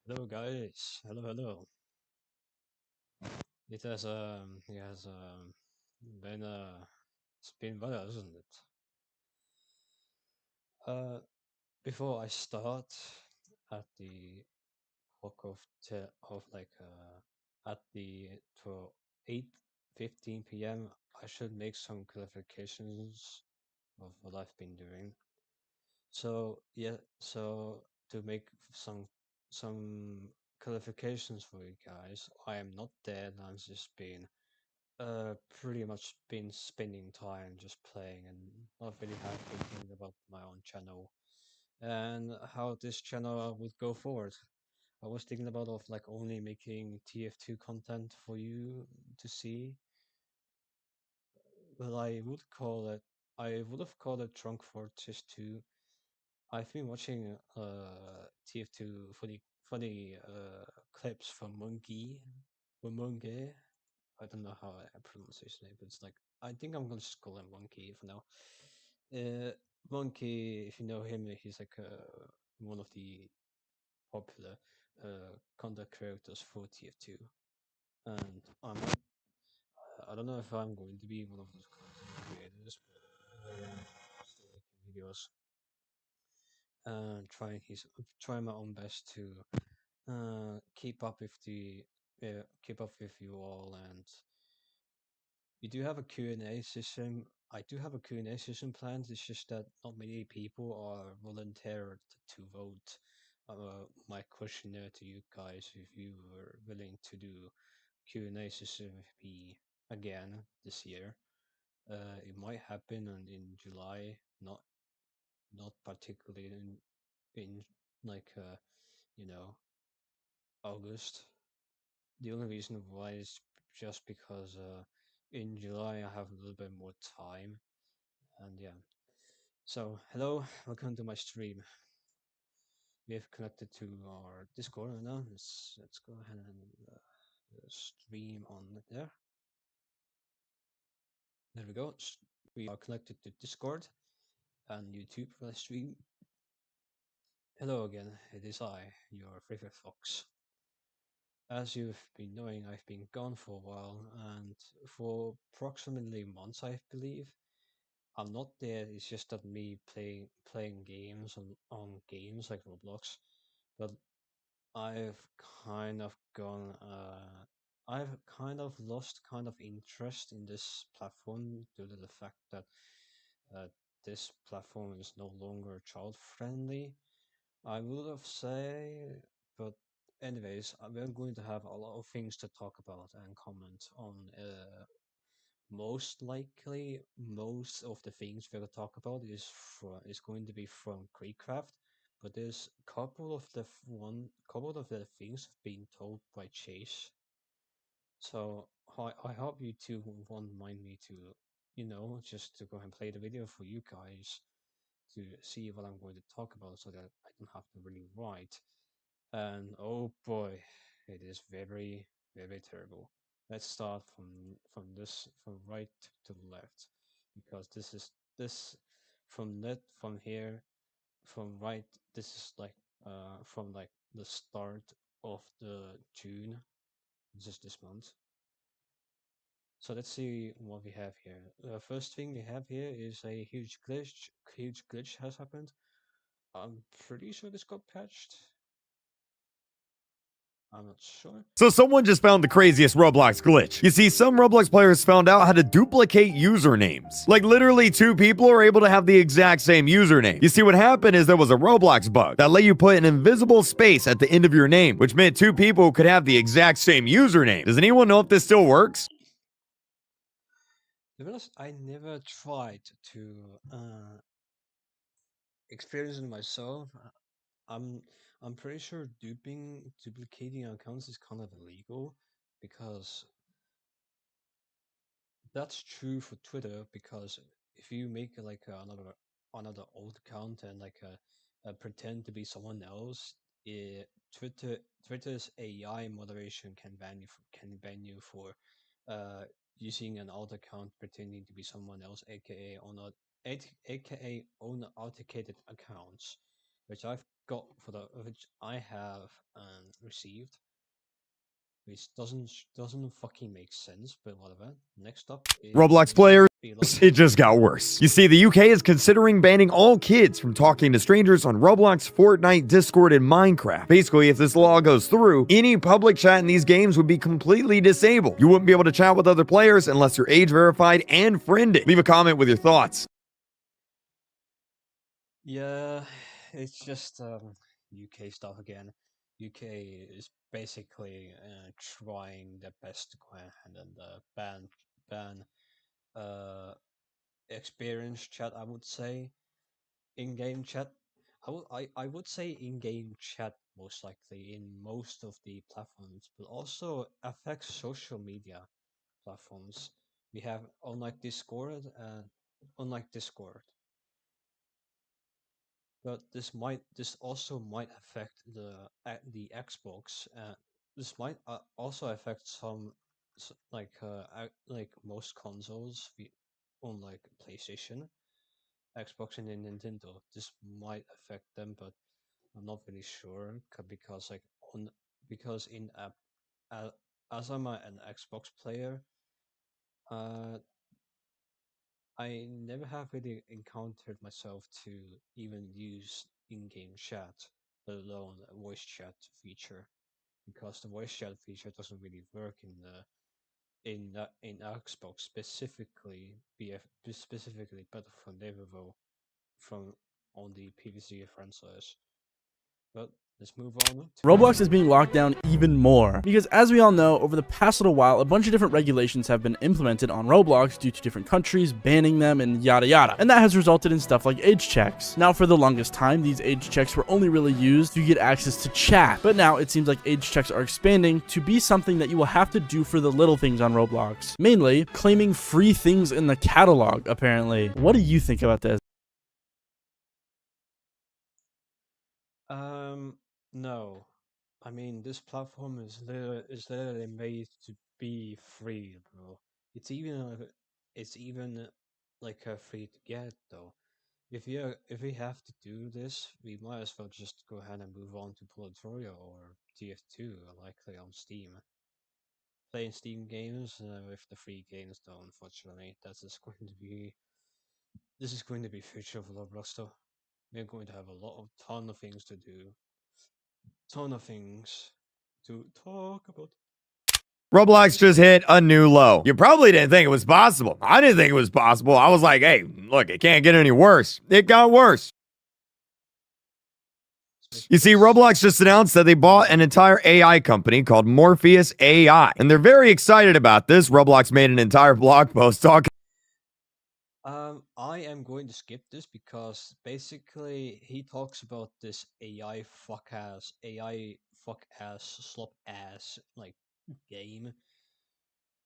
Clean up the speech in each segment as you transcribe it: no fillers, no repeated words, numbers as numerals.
Hello guys. Hello. It has been it's been better, isn't it? Uh Before I start at the clock of at the to 8:15 p.m. I should make some clarifications of what I've been doing. So to make some clarifications for you guys, I am not dead. I'm just been pretty much been spending time just playing and not really have thinking about my own channel and how this channel would go forward. I was thinking about of like only making TF2 content for you to see, but I would have called it Trunk Fortress 2. I've been watching TF2 funny clips from Monkey. I don't know how I pronounce his name, but it's like I think I'm gonna just call him Monkey for now. Uh, Monkey, if you know him, he's like one of the popular content creators for TF2, and I don't know if I'm going to be one of those content creators, but I am still making videos and trying my own best to keep up with you all. And we do have a Q&A session. I do have a Q&A session planned. It's just that not many people are volunteered to vote my questionnaire to you guys if you were willing to do Q&A session with me again this year. It might happen in July, not particularly in like you know August. The only reason why is just because in July I have a little bit more time, and yeah. So hello, welcome to my stream. We have connected to our Discord right now. Let's go ahead and stream on there. There we go. We are connected to Discord and YouTube for the stream. Hello again. It is I, your favorite fox. As you've been knowing, I've been gone for a while, and for approximately months, I believe. I'm not there. It's just that me playing games on games like Roblox, but I've kind of gone. I've kind of lost kind of interest in this platform due to the fact that uh, this platform is no longer child friendly. I would have say, but anyways, we're going to have a lot of things to talk about and comment on. Most likely, most of the things we're gonna talk about is going to be from Creekcraft, but there's a couple of the things being told by Chase. So I hope you two won't mind me to, just to go and play the video for you guys to see what I'm going to talk about, so that I don't have to really write. And oh boy, it is very terrible. Let's start from right to left, because this from here from right. This is like from like the start of the June, just this month. So let's see what we have here. The first thing we have here is a huge glitch. Huge glitch has happened. I'm pretty sure this got patched. I'm not sure. So someone just found the craziest Roblox glitch. You see, some Roblox players found out how to duplicate usernames. Like literally two people are able to have the exact same username. You see, what happened is there was a Roblox bug that let you put an invisible space at the end of your name, which meant two people could have the exact same username. Does anyone know if this still works? To be honest, I never tried to experience it myself. I'm I'm pretty sure duplicating accounts is kind of illegal, because that's true for Twitter. Because if you make like another old account and like pretend to be someone else, it, Twitter's AI moderation can ban you for uh using an alt account pretending to be someone else, aka on authenticated accounts. which I've got for the which I have received, which doesn't fucking make sense, but whatever. Next up Roblox is players, Beeline. it just got worse. You see, the UK is considering banning all kids from talking to strangers on Roblox, Fortnite, Discord, and Minecraft. Basically, if this law goes through, any public chat in these games would be completely disabled. You wouldn't be able to chat with other players unless you're age verified and friended. Leave a comment with your thoughts. Yeah, it's just UK stuff again. UK is basically trying their best to go ahead and ban uh experience chat. I would say in-game chat. I would say in-game chat most likely in most of the platforms, but also affects social media platforms. We have unlike Discord, but this also might affect the Xbox. This might also affect like most consoles on like PlayStation, Xbox, and then Nintendo. This might affect them, but I'm not really sure because on because in app uh, as an Xbox player, uh, I never have really encountered myself to even use in-game chat, let alone a voice chat feature, because the voice chat feature doesn't really work in Xbox specifically Battlefield Liverpool from on the PVC franchise. But let's move on to Roblox is being locked down even more because, as we all know, over the past little while, a bunch of different regulations have been implemented on Roblox due to different countries banning them and yada yada, and that has resulted in stuff like age checks. Now, for the longest time, these age checks were only really used to get access to chat, but now it seems like age checks are expanding to be something that you will have to do for the little things on Roblox, mainly claiming free things in the catalog, apparently. What do you think about this? No. I mean, this platform is literally made to be free, bro. It's even like a free to get though. If we have to do this, we might as well just go ahead and move on to Purgatorio or TF2, likely on Steam. Playing Steam games with the free games though, unfortunately, this is going to be future of Roblox though. We're going to have a ton of things to do, ton of things to talk about. Roblox just hit a new low. You probably didn't think it was possible. I didn't think it was possible. I was like, hey, look, it can't get any worse. It got worse. You see, Roblox just announced that they bought an entire AI company called Morpheus AI, and they're very excited about this. Roblox made an entire blog post talking. I am going to skip this because basically he talks about this AI fuck ass, slop ass like game,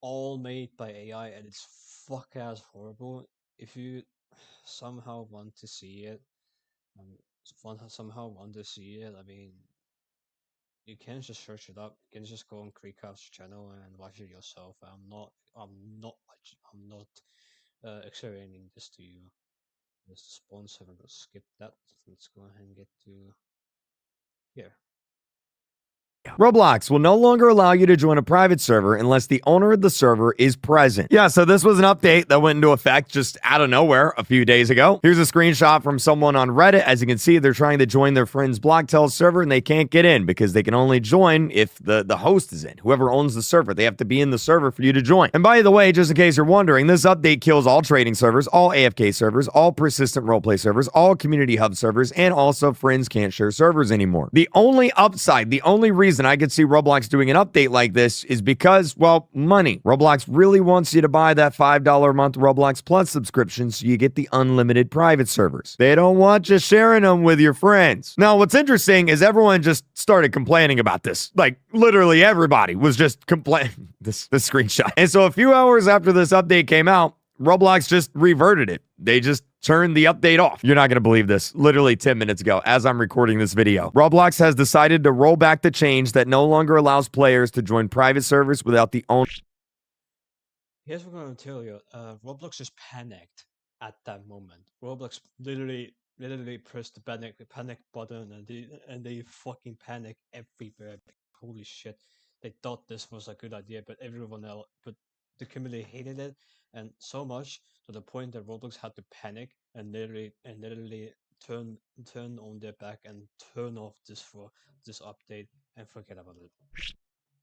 all made by AI, and it's fuck ass horrible. If you somehow want to see it, somehow want to see it, I mean, you can just search it up. You can just go on Creekcraft's channel and watch it yourself. I'm not explaining this to you. This sponsor. Let's skip that. Let's go ahead and get to here. Roblox will no longer allow you to join a private server unless the owner of the server is present. Yeah, so this was an update that went into effect just out of nowhere a few days ago. Here's a screenshot from someone on Reddit. As you can see, they're trying to join their friend's Blocktel server and they can't get in because they can only join if the host is in. Whoever owns the server, they have to be in the server for you to join. And by the way, just in case you're wondering, this update kills all trading servers, all AFK servers, all persistent roleplay servers, all community hub servers, and also friends can't share servers anymore. The only upside, the only reason I could see Roblox doing an update like this is because, well, money. Roblox really wants you to buy that $5 a month Roblox Plus subscription so you get the unlimited private servers. They don't want you sharing them with your friends. Now, what's interesting is everyone just started complaining about this. Like, literally everybody was just complaining. This screenshot. And so a few hours after this update came out, Roblox just reverted it. They just turned the update off. You're not going to believe this. Literally 10 minutes ago, as I'm recording this video, Roblox has decided to roll back the change that no longer allows players to join private servers without the owner. Here's what I'm going to tell you. Roblox just panicked at that moment. Roblox literally literally press the panic button, and they fucking panic everywhere. Holy shit! They thought this was a good idea, but everyone else, but the community hated it, and so much to the point that Roblox had to panic and literally turn turn on their back and turn off this update and forget about it.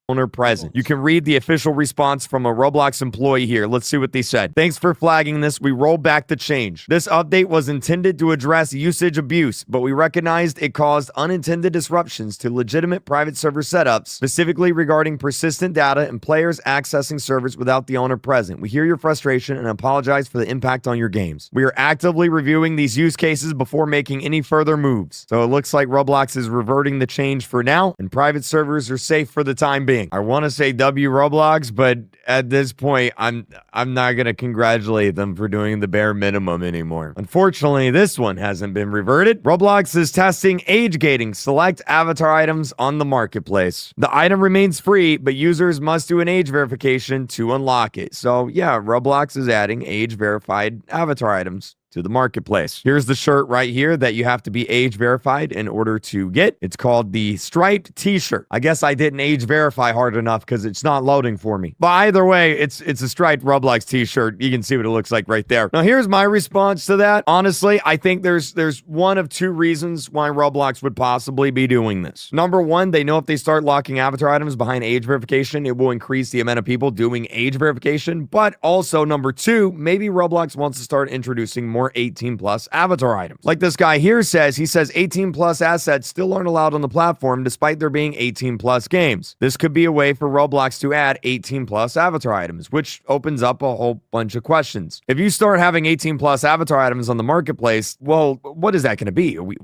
Owner Move present. on. You can read the official response from a Roblox employee here. Let's see what they said. Thanks for flagging this. We roll back the change. This update was intended to address usage abuse, but we recognized it caused unintended disruptions to legitimate private server setups, specifically regarding persistent data and players accessing servers without the owner present. We hear your frustration and apologize for the impact on your games. We are actively reviewing these use cases before making any further moves. So it looks like Roblox is reverting the change for now, and private servers are safe for the time being. I want to say W Roblox, but at this point, I'm not gonna congratulate them for doing the bare minimum anymore. Unfortunately, this one hasn't been reverted. Roblox is testing age gating select avatar items on the marketplace. The item remains free, but users must do an age verification to unlock it. So yeah, Roblox is adding age verified avatar items to the marketplace. Here's the shirt right here that you have to be age verified in order to get. It's called the striped t-shirt. I guess I didn't age verify hard enough because it's not loading for me. But either way, it's a striped Roblox t-shirt. You can see what it looks like right there. Now here's my response to that. Honestly, I think there's one of two reasons why Roblox would possibly be doing this. Number one, they know if they start locking avatar items behind age verification, it will increase the amount of people doing age verification. But also number two, maybe Roblox wants to start introducing more 18 plus avatar items. Like this guy here says, he says 18 plus assets still aren't allowed on the platform despite there being 18 plus games. This could be a way for Roblox to add 18 plus avatar items, which opens up a whole bunch of questions. If you start having 18 plus avatar items on the marketplace, well, what is that going to be? Are we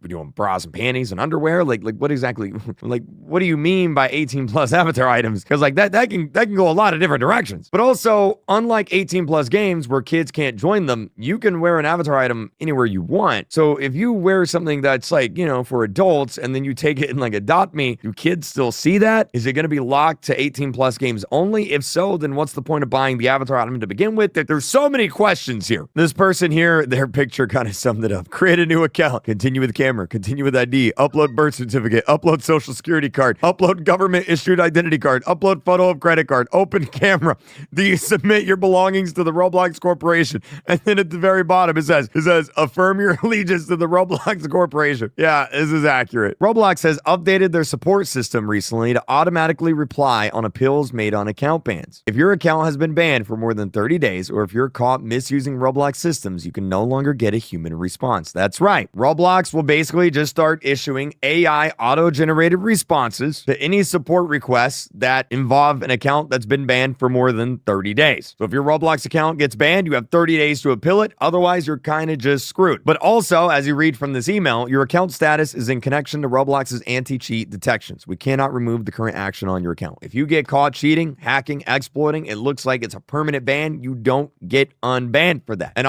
doing bras and panties and underwear? Like what exactly, like what do you mean by 18 plus avatar items? Because like that can go a lot of different directions. But also, unlike 18 plus games where kids can't join them, you can wear an avatar item anywhere you want. So if you wear something that's like, you know, for adults and then you take it and like adopt me, do kids still see that? Is it going to be locked to 18 plus games only? If so, then what's the point of buying the avatar item to begin with? There's so many questions here. This person here, their picture kind of summed it up. Create a new account, continue with camera, continue with ID, upload birth certificate, upload social security card, upload government issued identity card, upload photo of credit card, open camera. Do you submit your belongings to the Roblox Corporation? And then at the very bottom, it says, affirm your allegiance to the Roblox Corporation. Yeah, this is accurate. Roblox has updated their support system recently to automatically reply on appeals made on account bans. If your account has been banned for more than 30 days, or if you're caught misusing Roblox systems, you can no longer get a human response. That's right. Roblox will basically just start issuing AI auto-generated responses to any support requests that involve an account that's been banned for more than 30 days. So if your Roblox account gets banned, you have 30 days to appeal it. Otherwise, you're kind of just screwed. But also, as you read from this email, your account status is in connection to Roblox's anti-cheat detections. We cannot remove the current action on your account. If you get caught cheating, hacking, exploiting, it looks like it's a permanent ban. You don't get unbanned for that. And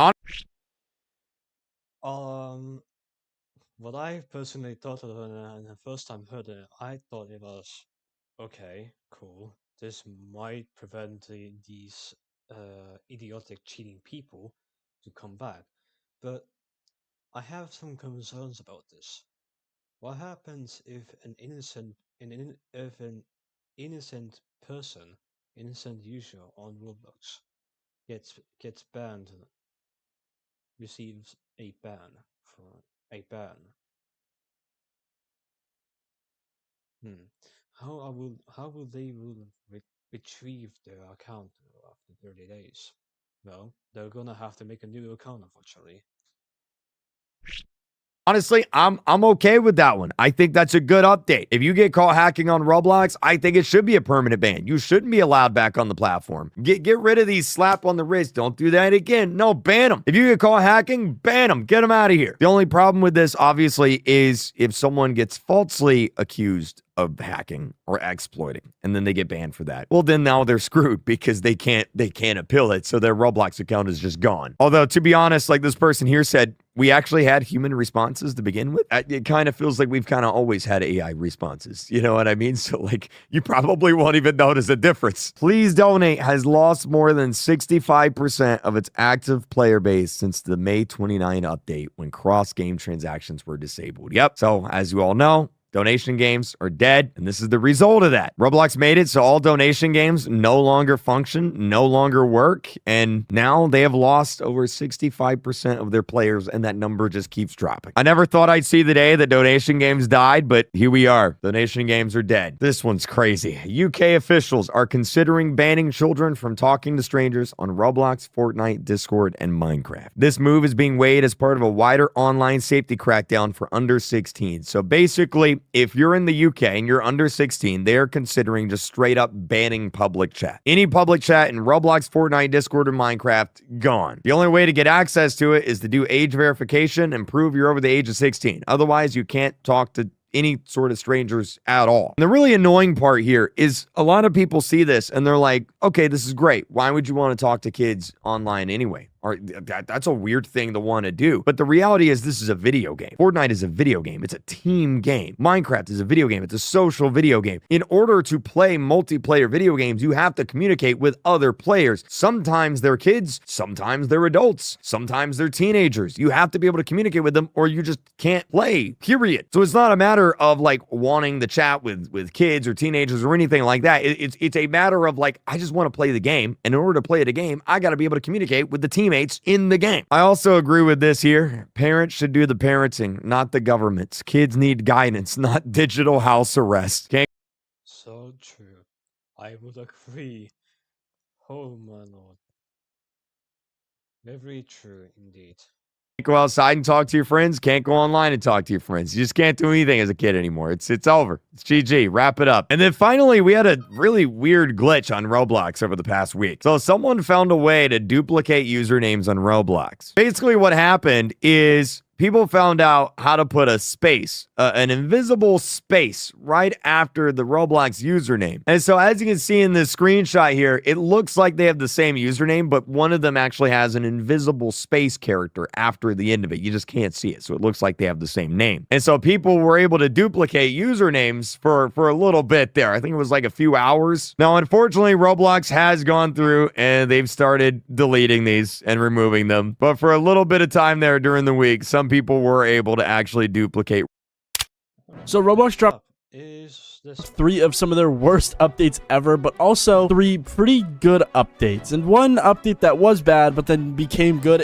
What I personally thought of it when the first time heard it, I thought it was okay, cool. This might prevent these idiotic cheating people to come back. But I have some concerns about this. What happens if if an innocent person, innocent user on Roblox gets banned, receives a ban for a ban? Hmm. How will they retrieve their account after 30 days? Well, they're gonna have to make a new account, unfortunately. honestly, I'm okay with that one. I think that's a good update. If you get caught hacking on Roblox, I think it should be a permanent ban. You shouldn't be allowed back on the platform. Get rid of these slap on the wrist. Don't do that again. No, ban them. If you get caught hacking, ban them. Get them out of here. The only problem with this, obviously, is if someone gets falsely accused of hacking or exploiting, and then they get banned for that. Well, then now they're screwed because they can't appeal it, so their Roblox account is just gone. Although, to be honest, like this person here said, we actually had human responses to begin with. It kind of feels like we've kind of always had AI responses. You know what I mean? So, like, you probably won't even notice a difference. Please Donate has lost more than 65% of its active player base since the May 29 update when cross-game transactions were disabled. Yep. So, as you all know, donation games are dead, and this is the result of that. Roblox made it so all donation games no longer function, no longer work, and now they have lost over 65% of their players, and that number just keeps dropping. I never thought I'd see the day that donation games died, but here we are. Donation games are dead. This one's crazy. UK officials are considering banning children from talking to strangers on Roblox, Fortnite, Discord, and Minecraft. This move is being weighed as part of a wider online safety crackdown for under 16. So basically, if you're in the UK and you're under 16, they're considering just straight up banning public chat. Any public chat in Roblox, Fortnite, Discord, or Minecraft, gone. The only way to get access to it is to do age verification and prove you're over the age of 16. Otherwise, you can't talk to any sort of strangers at all. And the really annoying part here is a lot of people see this and they're like, okay, this is great. Why would you want to talk to kids online anyway? Or that's a weird thing to want to do. But the reality is this is a video game. Fortnite is a video game. It's a team game. Minecraft is a video game. It's a social video game. In order to play multiplayer video games, you have to communicate with other players. Sometimes they're kids. Sometimes they're adults. Sometimes they're teenagers. You have to be able to communicate with them or you just can't play, period. So it's not a matter of like wanting to chat with kids or teenagers or anything like that. It's a matter of like, I just want to play the game. And in order to play the game, I got to be able to communicate with the teammates in the game. I also agree with this here. Parents should do the parenting, not the governments. Kids need guidance, not digital house arrest. Okay? So true. I would agree. Oh my lord. Very true indeed. Go outside and talk to your friends. Can't go online and talk to your friends. You just can't do anything as a kid anymore. It's over. It's GG. Wrap it up. And then finally, we had a really weird glitch on Roblox over the past week. So someone found a way to duplicate usernames on Roblox. Basically, what happened is people found out how to put a space, an invisible space right after the Roblox username. And so as you can see in this screenshot here, it looks like they have the same username, but one of them actually has an invisible space character after the end of it. You just can't see it. So it looks like they have the same name. And so people were able to duplicate usernames for a little bit there. I think it was like a few hours. Now, unfortunately, Roblox has gone through and they've started deleting these and removing them. But for a little bit of time there during the week, some people were able to actually duplicate. So Roblox dropped Is this 3 of some of their worst updates ever, but also 3 pretty good updates. And one update that was bad, but then became good.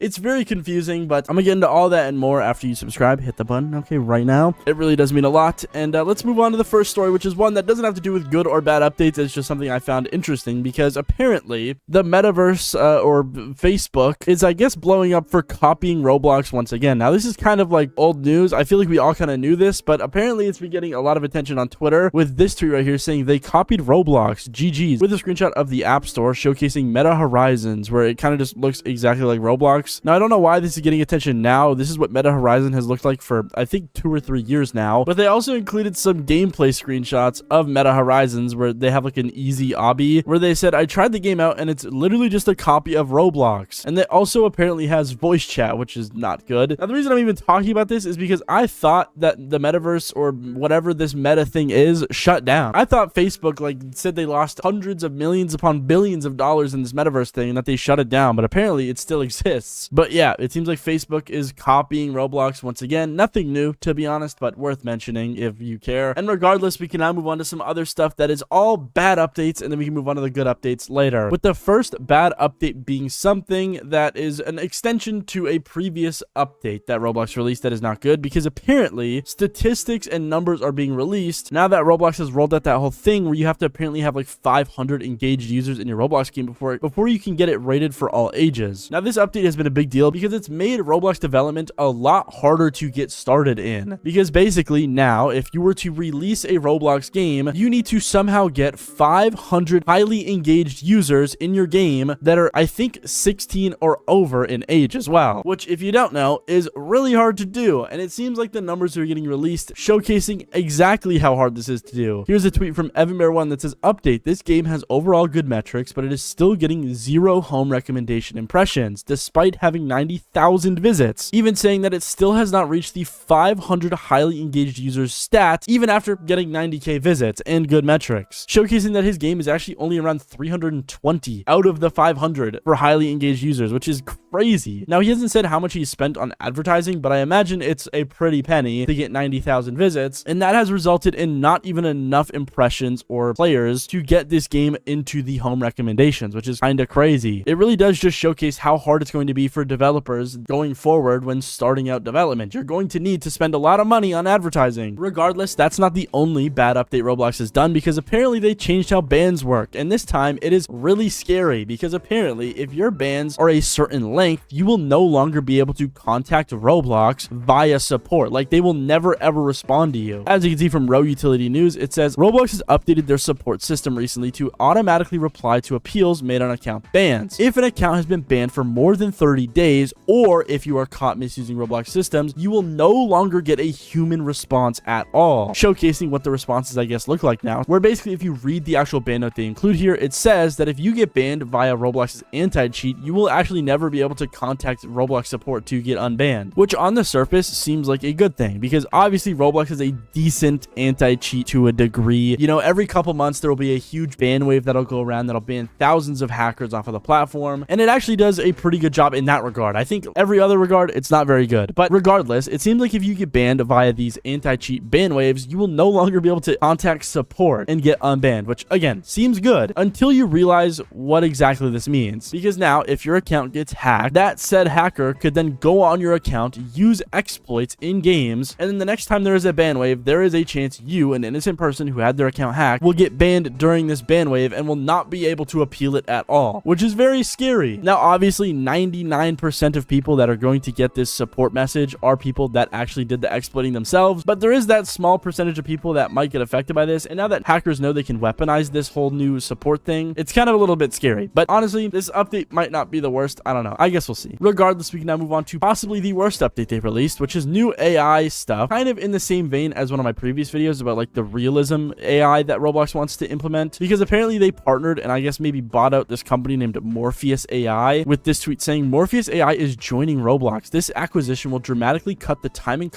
It's very confusing, but I'm gonna get into all that and more after you subscribe. Hit the button, okay, right now. It really does mean a lot. And let's move on to the first story, which is one that doesn't have to do with good or bad updates. It's just something I found interesting because apparently the metaverse or Facebook is, I guess, blowing up for copying Roblox once again. Now, this is kind of like old news. I feel like we all kind of knew this, but apparently it's been getting a lot of attention on Twitter with this tweet right here saying they copied Roblox, GG's, with a screenshot of the App Store showcasing Meta Horizons, where it kind of just looks exactly like Roblox. Now, I don't know why this is getting attention now. This is what Meta Horizon has looked like for, I think, 2 or 3 years now. But they also included some gameplay screenshots of Meta Horizons where they have like an easy obby where they said, I tried the game out and it's literally just a copy of Roblox. And it also apparently has voice chat, which is not good. Now, the reason I'm even talking about this is because I thought that the metaverse or whatever this meta thing is shut down. I thought Facebook like said they lost hundreds of millions upon billions of dollars in this metaverse thing and that they shut it down, but apparently it still exists. But yeah, it seems like Facebook is copying Roblox once again. Nothing new, to be honest, but worth mentioning if you care. And regardless, we can now move on to some other stuff that is all bad updates, and then we can move on to the good updates later. With the first bad update being something that is an extension to a previous update that Roblox released that is not good, because apparently statistics and numbers are being released now that Roblox has rolled out that whole thing where you have to apparently have like 500 engaged users in your Roblox game before you can get it rated for all ages. Now, this update has been a big deal because it's made Roblox development a lot harder to get started in, because basically now if you were to release a Roblox game, you need to somehow get 500 highly engaged users in your game that are, I think, 16 or over in age as well, which, if you don't know, is really hard to do. And it seems like the numbers are getting released showcasing exactly exactly how hard this is to do. Here's a tweet from Evan Bear 1 that says, update, this game has overall good metrics, but it is still getting 0 home recommendation impressions, despite having 90,000 visits. Even saying that it still has not reached the 500 highly engaged users stat, even after getting 90k visits and good metrics. Showcasing that his game is actually only around 320 out of the 500 for highly engaged users, which is crazy. Now, he hasn't said how much he spent on advertising, but I imagine it's a pretty penny to get 90,000 visits, and that has resulted in not even enough impressions or players to get this game into the home recommendations, which is kind of crazy. It really does just showcase how hard it's going to be for developers going forward when starting out development. You're going to need to spend a lot of money on advertising. Regardless, that's not the only bad update Roblox has done, because apparently they changed how bans work, and this time it is really scary, because apparently if your bans are a certain length, you will no longer be able to contact Roblox via support. Like, they will never ever respond to you. As you can see from Row Utility News, it says Roblox has updated their support system recently to automatically reply to appeals made on account bans. If an account has been banned for more than 30 days, or if you are caught misusing Roblox systems, you will no longer get a human response at all. Showcasing what the responses, I guess, look like now, where basically if you read the actual ban note they include here, it says that if you get banned via Roblox's anti-cheat, you will actually never be able to contact Roblox support to get unbanned, which on the surface seems like a good thing, because obviously Roblox has a decent anti-cheat to a degree. You know, every couple months there will be a huge ban wave that'll go around that'll ban thousands of hackers off of the platform, and it actually does a pretty good job in that regard. I think every other regard, it's not very good. But regardless, it seems like if you get banned via these anti-cheat ban waves, you will no longer be able to contact support and get unbanned, which again, seems good until you realize what exactly this means. Because now, if your account gets hacked, that said hacker could then go on your account, use exploits in games, and then the next time there is a ban wave, there is a chance you, an innocent person who had their account hacked, will get banned during this ban wave and will not be able to appeal it at all, which is very scary. Now, obviously, 99% of people that are going to get this support message are people that actually did the exploiting themselves, but there is that small percentage of people that might get affected by this, and now that hackers know they can weaponize this whole new support thing, it's kind of a little bit scary. But honestly, this update might not be the worst. I don't know. I guess we'll see. Regardless, we can now move on to possibly the worst update they've released, which is new AI stuff, kind of in the same vein as one of my previous videos about like the realism AI that Roblox wants to implement, because apparently they partnered and I guess maybe bought out this company named Morpheus AI, with this tweet saying Morpheus AI is joining Roblox. This acquisition will dramatically cut the time and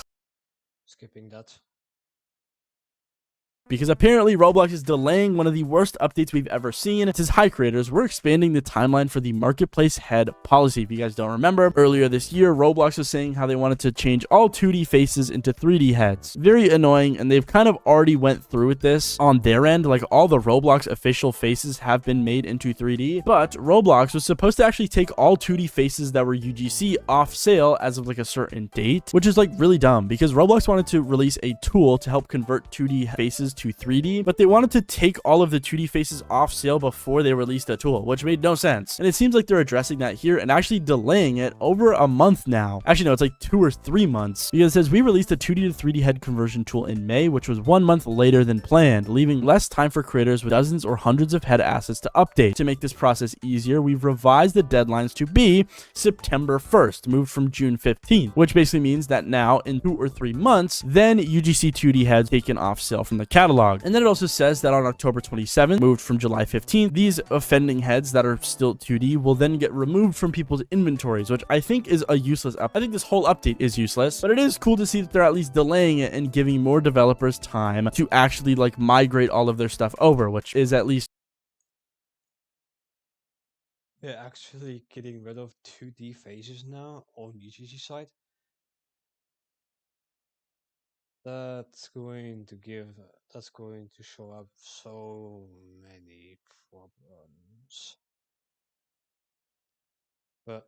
Skipping that. because apparently Roblox is delaying one of the worst updates we've ever seen. It says, hi creators, we're expanding the timeline for the marketplace head policy. If you guys don't remember, earlier this year, Roblox was saying how they wanted to change all 2D faces into 3D heads. Very annoying, and they've kind of already went through with this on their end. Like, all the Roblox official faces have been made into 3D, but Roblox was supposed to actually take all 2D faces that were UGC off sale as of like a certain date, which is like really dumb, because Roblox wanted to release a tool to help convert 2D faces to 3D, but they wanted to take all of the 2D faces off sale before they released the tool, which made no sense. And it seems like they're addressing that here and actually delaying it over a month now. Actually, no, it's like 2 or 3 months, because it says we released a 2D to 3D head conversion tool in May, which was 1 month later than planned, leaving less time for creators with dozens or hundreds of head assets to update. To make this process easier, we've revised the deadlines to be September 1st, moved from June 15th, which basically means that now in 2 or 3 months, then UGC 2D heads taken off sale from the catalog. And then it also says that on October 27th, moved from July 15th, these offending heads that are still 2D will then get removed from people's inventories, which I think is a useless update. I think this whole update is useless, but it is cool to see that they're at least delaying it and giving more developers time to actually like migrate all of their stuff over, which is at least They're actually getting rid of 2D faces now on UGC side. That's going to give. That's going to show up so many problems. But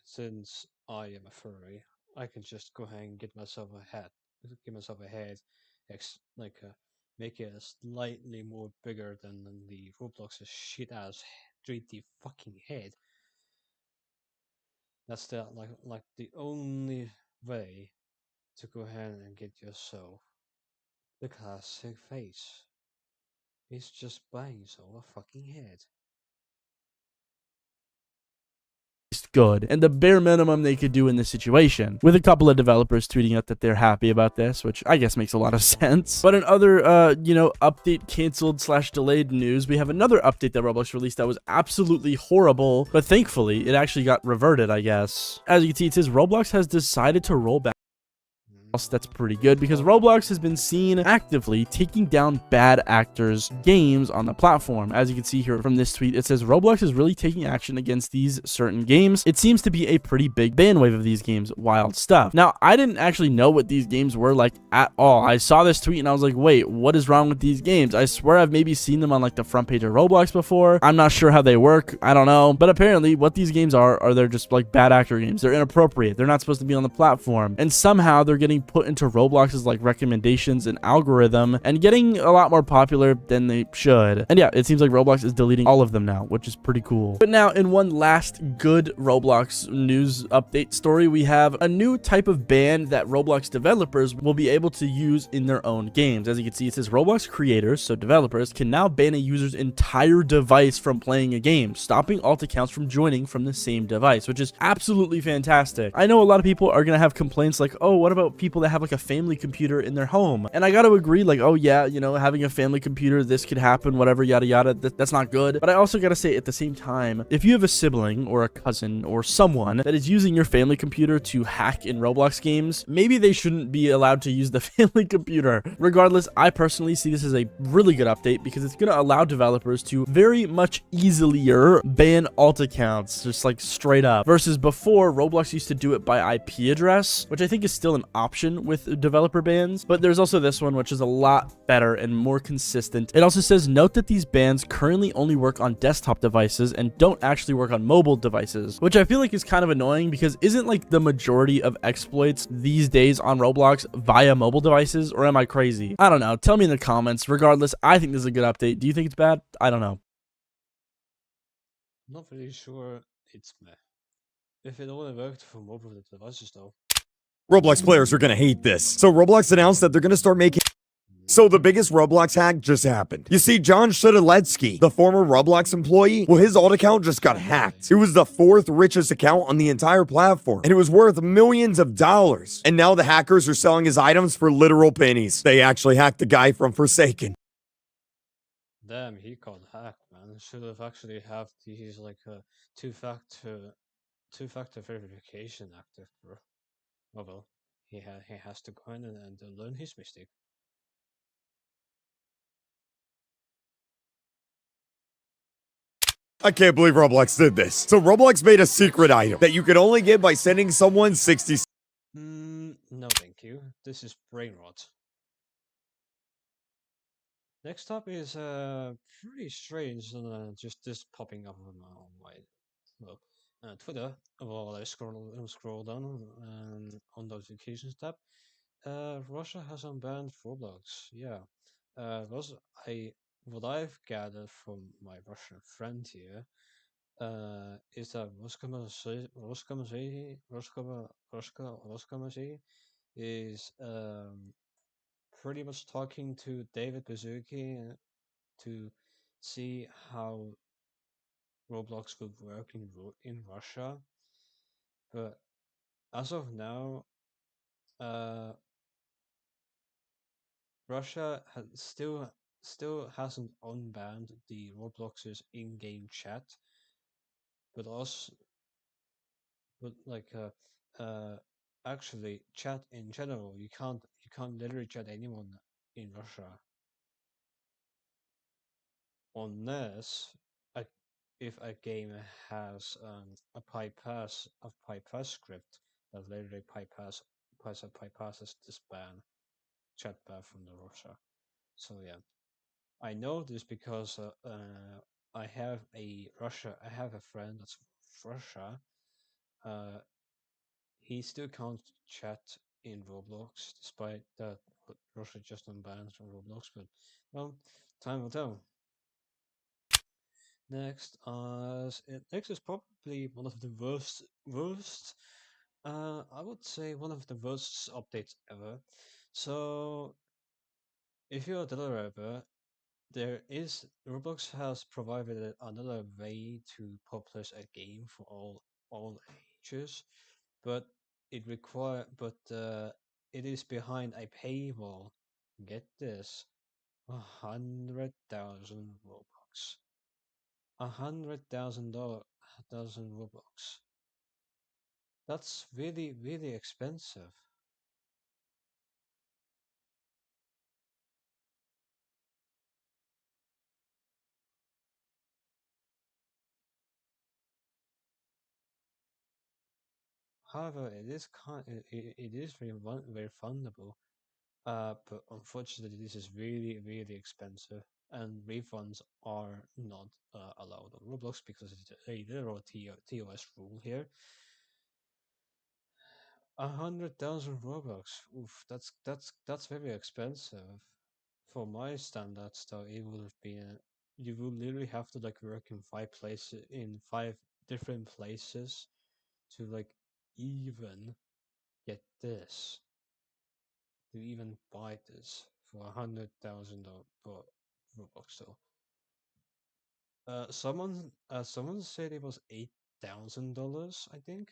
since I am a furry, I can just go ahead and get myself a head, give myself a head, like make it slightly more bigger than the Roblox's shit ass 3D fucking head. That's like the only way to go ahead and get yourself the classic face. It's just buying yourself a fucking head. good and the bare minimum they could do in this situation, with a couple of developers tweeting out that they're happy about this, which I guess makes a lot of sense. But in other update canceled slash delayed news, we have another update that Roblox released that was absolutely horrible, but thankfully it actually got reverted, I guess. As you can see, it says Roblox has decided to roll back. That's pretty good because Roblox has been seen actively taking down bad actors' games on the platform. As you can see here from this tweet, it says Roblox is really taking action against these certain games. It seems to be a pretty big ban wave of these games. Wild stuff. Now, I didn't actually know what these games were like at all. I saw this tweet and I was like, wait, what is wrong with these games? I swear I've maybe seen them on like the front page of Roblox before. I'm not sure how they work. I don't know. But apparently what these games are they're just like bad actor games. They're inappropriate. They're not supposed to be on the platform. And somehow they're getting put into Roblox's like recommendations and algorithm and getting a lot more popular than they should. And yeah, it seems like Roblox is deleting all of them now, which is pretty cool. But now in one last good Roblox news update story, we have a new type of ban that Roblox developers will be able to use in their own games. As you can see, it says Roblox creators, so developers, can now ban a user's entire device from playing a game, stopping alt accounts from joining from the same device, which is absolutely fantastic. I know a lot of people are gonna have complaints like, oh, what about people that have like a family computer in their home? And I gotta agree, like, oh yeah, you know, having a family computer, this could happen, whatever, yada yada, that's not good. But I also gotta say, at the same time, if you have a sibling or a cousin or someone that is using your family computer to hack in Roblox games, maybe they shouldn't be allowed to use the family computer. Regardless, I personally see this as a really good update because it's gonna allow developers to very much easier ban alt accounts, just like straight up, versus before Roblox used to do it by IP address, which I think is still an option with developer bans. But there's also this one, which is a lot better and more consistent. It also says, note that these bans currently only work on desktop devices and don't actually work on mobile devices, which I feel like is kind of annoying because isn't like the majority of exploits these days on Roblox via mobile devices, or am I crazy? I don't know. Tell me in the comments. Regardless, I think this is a good update. Do you think it's bad? I don't know. Not really sure it's meh. If it only worked for mobile devices though. Roblox players are gonna hate this. So Roblox announced that they're gonna start making. So the biggest Roblox hack just happened. You see, John Shudaletsky, the former Roblox employee, well, his alt account just got hacked. It was the fourth richest account on the entire platform, and it was worth millions of dollars. And now the hackers are selling his items for literal pennies. They actually hacked the guy from Forsaken. Damn, he got hacked, man. Should have actually have these like two-factor verification active, bro. Oh well, he has to go in and learn his mistake. I can't believe Roblox did this. So Roblox made a secret item that you could only get by sending someone 60. No thank you. This is brain rot. Next up is pretty strange, just this popping up on my well, Twitter. While I scroll down on notifications tab. Russia has unbanned Roblox. Yeah. Was I what I've gathered from my Russian friend here is that Roscommonsey is pretty much talking to David Bazuki to see how Roblox would work in Russia. But as of now, uh, Russia still hasn't unbanned the Roblox's in-game chat, but also but actually chat in general you can't literally chat anyone in Russia unless a, if a game has a bypass script that literally bypasses this chat ban from the Russia. So yeah, I know this because I have a friend that's Russia. Uh, he still can't chat in Roblox despite that Russia just unbanned from Roblox. But well, time will tell. Next is probably one of the worst. I would say one of the worst updates ever. So if you're a developer, there is Roblox has provided another way to publish a game for all all ages, but it is behind a paywall. Get this, 100,000 Robux, $100,000 Robux. That's really really expensive. However, it is very fundable. But unfortunately, this is really really expensive, and refunds are not allowed on Roblox because it's a literal TOS rule here. 100,000 Robux. Oof, that's very expensive. For my standards, though, it would have been you will literally have to like work in five different places to like even get this, to even buy this for 100,000 Robux. So, someone said it was $8,000, I think,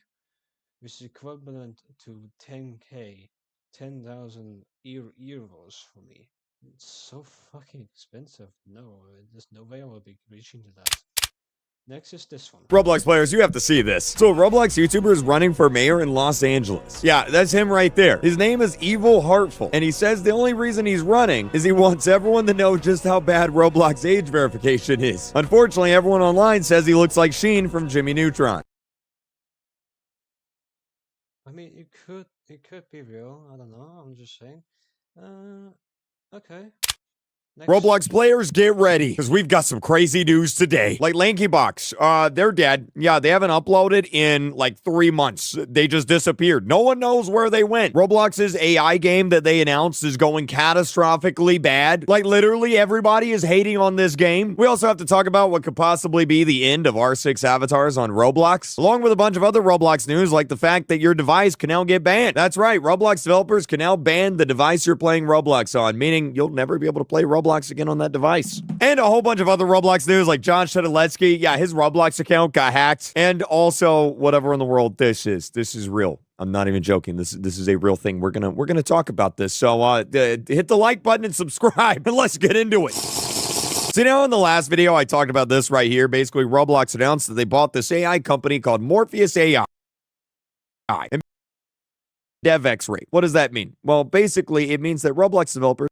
which is equivalent to 10k, 10,000 euros for me. It's so fucking expensive. No, there's no way I will be reaching to that. Next is this one. Roblox players, you have to see this. So a Roblox YouTuber is running for mayor in Los Angeles. Yeah, that's him right there. His name is Evil Heartful, and he says the only reason he's running is he wants everyone to know just how bad Roblox age verification is. Unfortunately, everyone online says he looks like Sheen from Jimmy Neutron. I mean, it could be real. I don't know. I'm just saying. Uh, okay. Next. Roblox players, get ready, because we've got some crazy news today. Like LankyBox, they're dead. Yeah, they haven't uploaded in like 3 months. They just disappeared. No one knows where they went. Roblox's AI game that they announced is going catastrophically bad. Like literally everybody is hating on this game. We also have to talk about what could possibly be the end of R6 avatars on Roblox, along with a bunch of other Roblox news like the fact that your device can now get banned. That's right, Roblox developers can now ban the device you're playing Roblox on, meaning you'll never be able to play Roblox again on that device. And a whole bunch of other Roblox news like John Shedaletsky, yeah, his Roblox account got hacked. And also whatever in the world this is. This is real. I'm not even joking. This is a real thing. We're gonna talk about this. So hit the like button and subscribe and let's get into it. So, in the last video, I talked about this right here. Basically, Roblox announced that they bought this AI company called Morpheus AI. And DevX rate. What does that mean? Well, basically, it means that Roblox developers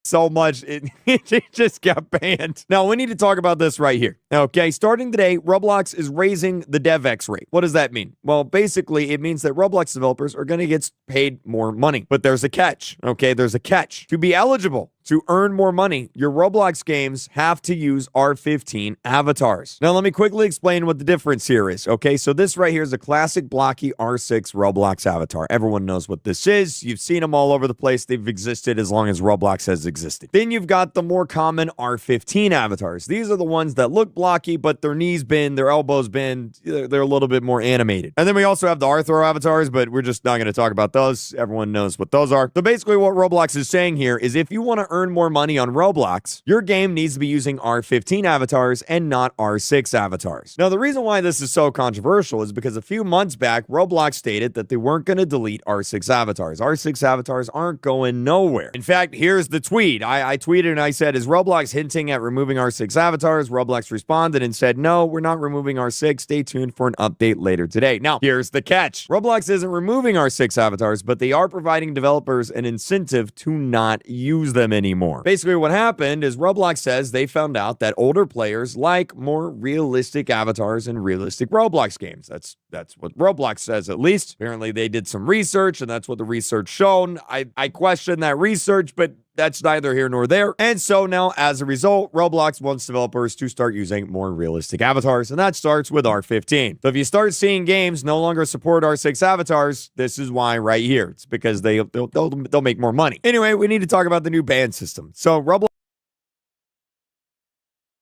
so much it just got banned. Now we need to talk about this right here. Okay, starting today, Roblox is raising the DevX rate. What does that mean? Well, basically it means that Roblox developers are going to get paid more money. But there's a catch. Okay, there's a catch. To be eligible to earn more money, your Roblox games have to use R15 avatars. Now let me quickly explain what the difference here is. Okay, so this right here is a classic blocky R6 Roblox avatar. Everyone knows what this is. You've seen them all over the place. They've existed as long as Roblox has existed. Then you've got the more common R15 avatars. These are the ones that look blocky, but their knees bend, their elbows bend. They're a little bit more animated. And then we also have the Arthro avatars, but we're just not going to talk about those. Everyone knows what those are. So basically what Roblox is saying here is if you want to earn more money on Roblox, your game needs to be using R15 avatars and not R6 avatars. Now, the reason why this is so controversial is because a few months back, Roblox stated that they weren't going to delete R6 avatars. R6 avatars aren't going nowhere. In fact, here's the tweet. I tweeted and I said, is Roblox hinting at removing R6 avatars? Roblox responded and said, no, we're not removing R6. Stay tuned for an update later today. Now, here's the catch. Roblox isn't removing R6 avatars, but they are providing developers an incentive to not use them anymore. Basically, what happened is Roblox says they found out that older players like more realistic avatars in realistic Roblox games. That's what Roblox says, at least. Apparently, they did some research, and that's what the research shown. I question that research, but that's neither here nor there. And so now, as a result, Roblox wants developers to start using more realistic avatars, and that starts with R15. So if you start seeing games no longer support R6 avatars, this is why right here. It's because they'll make more money. Anyway, we need to talk about the new ban system. So Roblox.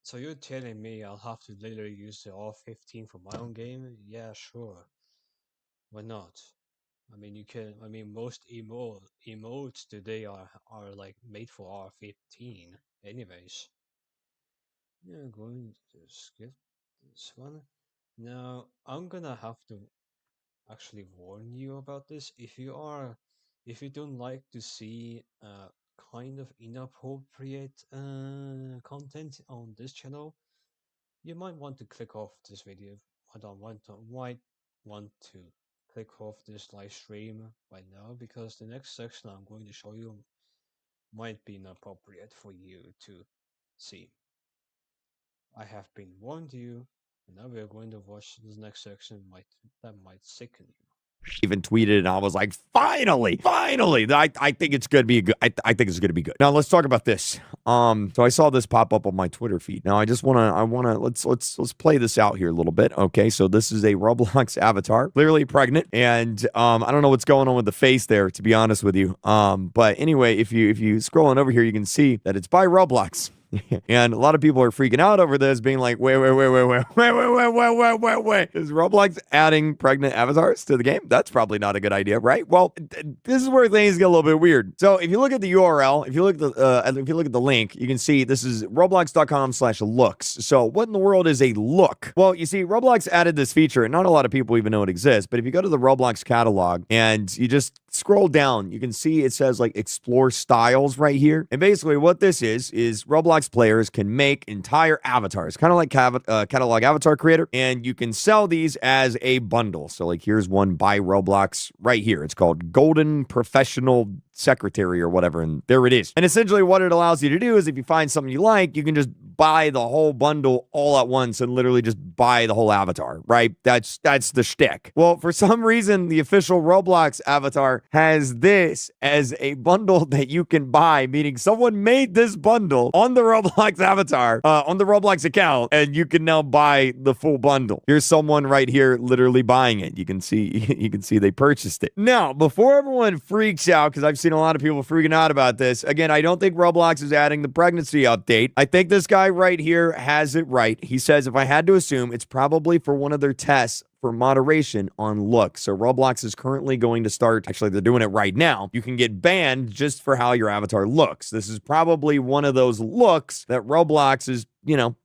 So you're telling me I'll have to literally use the R15 for my own game? Yeah, sure. Why not? I mean, you can. I mean, most emotes today are like made for R15. Anyways, yeah, going to skip. this one. Now, I'm gonna have to actually warn you about this. If you don't like to see kind of inappropriate content on this channel, you might want to click off this video. I don't want to, might want to click off this live stream right now because the next section I'm going to show you might be inappropriate for you to see. I have been warned you, and now we are going to watch this next section that might sicken you. Even tweeted and I was like, finally, I think it's gonna be good. I think it's gonna be good. Now let's talk about this. So I saw this pop up on my Twitter feed. Now let's play this out here a little bit. Okay, so this is a Roblox avatar, clearly pregnant, and I don't know what's going on with the face there, to be honest with you. But anyway, if you scroll on over here, you can see that it's by Roblox. And a lot of people are freaking out over this, being like, wait. Is Roblox adding pregnant avatars to the game? That's probably not a good idea, right? Well, this is where things get a little bit weird. So if you look at the URL, if you look at the link, you can see this is roblox.com/looks. So what in the world is a look? Well, you see, Roblox added this feature, and not a lot of people even know it exists. But if you go to the Roblox catalog and you just scroll down, you can see it says like explore styles right here. And basically what this is Roblox players can make entire avatars, kind of like catalog avatar creator, and you can sell these as a bundle. So like here's one by Roblox right here. It's called Golden Professional Secretary or whatever, and there it is. And essentially what it allows you to do is if you find something you like, you can just buy the whole bundle all at once and literally just buy the whole avatar, right? That's the shtick. Well, for some reason, the official Roblox avatar has this as a bundle that you can buy, meaning someone made this bundle on the Roblox avatar, on the Roblox account, and you can now buy the full bundle. Here's someone right here literally buying it. You can see they purchased it. Now, before everyone freaks out, because I've seen a lot of people freaking out about this, again, I don't think Roblox is adding the pregnancy update. I think this guy right here has it right. He says, if I had to assume, it's probably for one of their tests for moderation on looks. So Roblox is currently going to start, actually they're doing it right now. You can get banned just for how your avatar looks. This is probably one of those looks that Roblox is,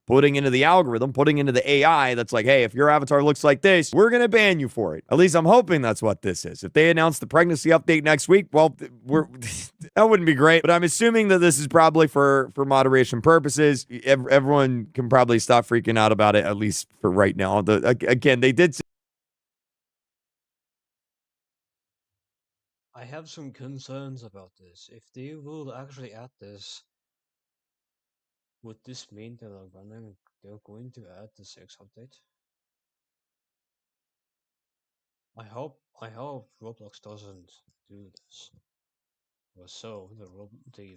putting into the algorithm, putting into the AI that's like, hey, if your avatar looks like this, we're going to ban you for it. At least I'm hoping that's what this is. If they announce the pregnancy update next week, well, that wouldn't be great, but I'm assuming that this is probably for moderation purposes. Everyone can probably stop freaking out about it, at least for right now. Again, they did. I have some concerns about this. If they will actually add this, would this mean that they're going to add the sex update? I hope Roblox doesn't do this. Or so the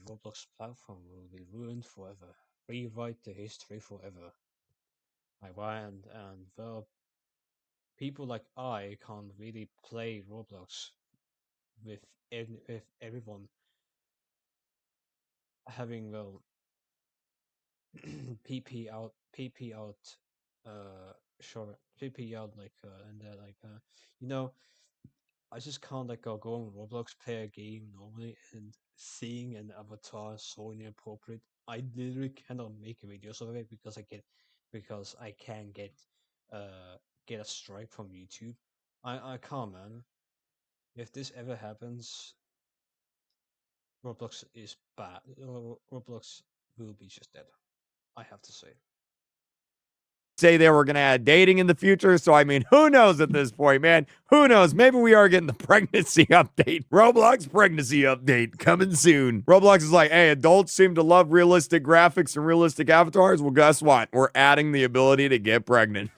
Roblox platform will be ruined forever. Rewrite the history forever. And well, people like I can't really play Roblox with everyone having PP out, PP out and you know, I just can't go on Roblox, play a game normally, and seeing an avatar so inappropriate. I literally cannot make videos of it because I can get a strike from YouTube. I can't, man. If this ever happens, Roblox is bad. Roblox will be just dead. I have to say. Say they were going to add dating in the future. So, I mean, who knows at this point, man? Who knows? Maybe we are getting the pregnancy update. Roblox pregnancy update coming soon. Roblox is like, hey, adults seem to love realistic graphics and realistic avatars. Well, guess what? We're adding the ability to get pregnant.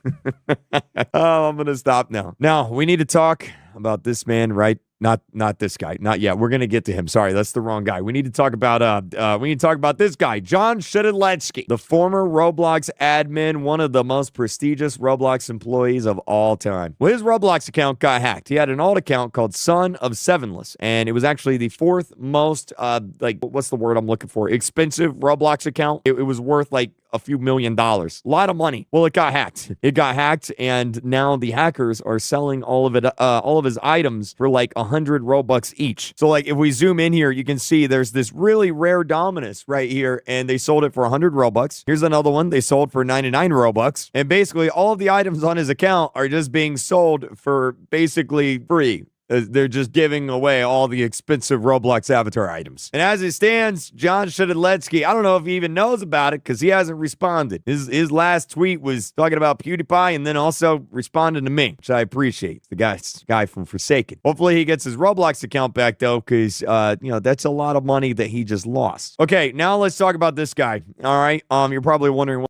Oh, I'm going to stop now. Now, we need to talk about this man, right? Not this guy. Not yet. We're gonna get to him. Sorry, that's the wrong guy. We need to talk about this guy, John Shediletsky, the former Roblox admin, one of the most prestigious Roblox employees of all time. Well, his Roblox account got hacked. He had an alt account called Son of Sevenless, and it was actually the fourth most what's the word I'm looking for? Expensive Roblox account. It was worth like a few $1,000,000. A lot of money. Well, it got hacked. And now the hackers are selling all of his items for like 100 Robux each. So like if we zoom in here, you can see there's this really rare Dominus right here, and they sold it for 100 Robux. Here's another one they sold for 99 Robux. And basically all of the items on his account are just being sold for basically free. They're just giving away all the expensive Roblox avatar items. And as it stands, John Shidaletsky, I don't know if he even knows about it because he hasn't responded. His last tweet was talking about PewDiePie and then also responding to me, which I appreciate. The guy from Forsaken. Hopefully he gets his Roblox account back though, because that's a lot of money that he just lost. Okay, now let's talk about this guy. All right. You're probably wondering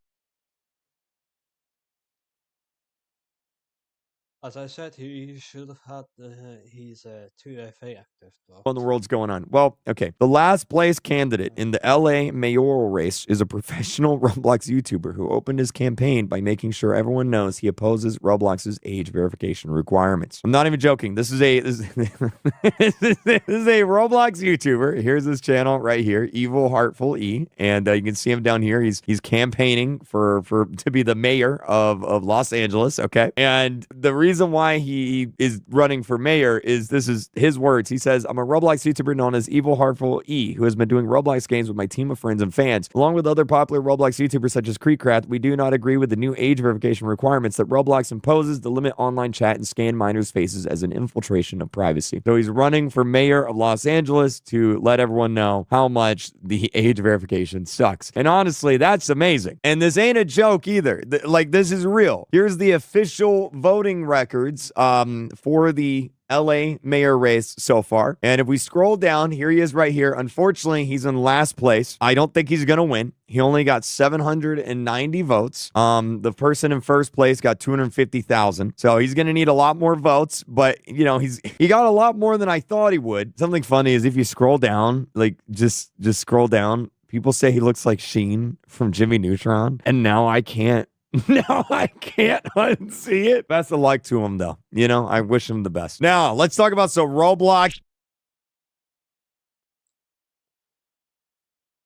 As I said, he should have had his 2FA active, what but in the world's going on? Well, okay. The last place candidate in the LA mayoral race is a professional Roblox YouTuber who opened his campaign by making sure everyone knows he opposes Roblox's age verification requirements. I'm not even joking. This is a this is a Roblox YouTuber. Here's his channel right here, Evil Heartful E, and you can see him down here. He's campaigning for to be the mayor of Los Angeles. Okay, and the reason why he is running for mayor is this is his words. He says, "I'm a Roblox YouTuber known as Evil Heartful E, who has been doing Roblox games with my team of friends and fans. Along with other popular Roblox YouTubers such as Creekcraft, we do not agree with the new age verification requirements that Roblox imposes to limit online chat and scan minors' faces as an infiltration of privacy." So he's running for mayor of Los Angeles to let everyone know how much the age verification sucks. And honestly, that's amazing. And this ain't a joke either. Like, this is real. Here's the official voting records for the LA mayor race so far. And if we scroll down, here he is right here. Unfortunately, he's in last place. I don't think he's going to win. He only got 790 votes. The person in first place got 250,000. So he's going to need a lot more votes, but he got a lot more than I thought he would. Something funny is if you scroll down, like just scroll down, people say he looks like Sheen from Jimmy Neutron. And now I can't unsee it. Best of luck to him, though. I wish him the best. Now, let's talk about some Roblox.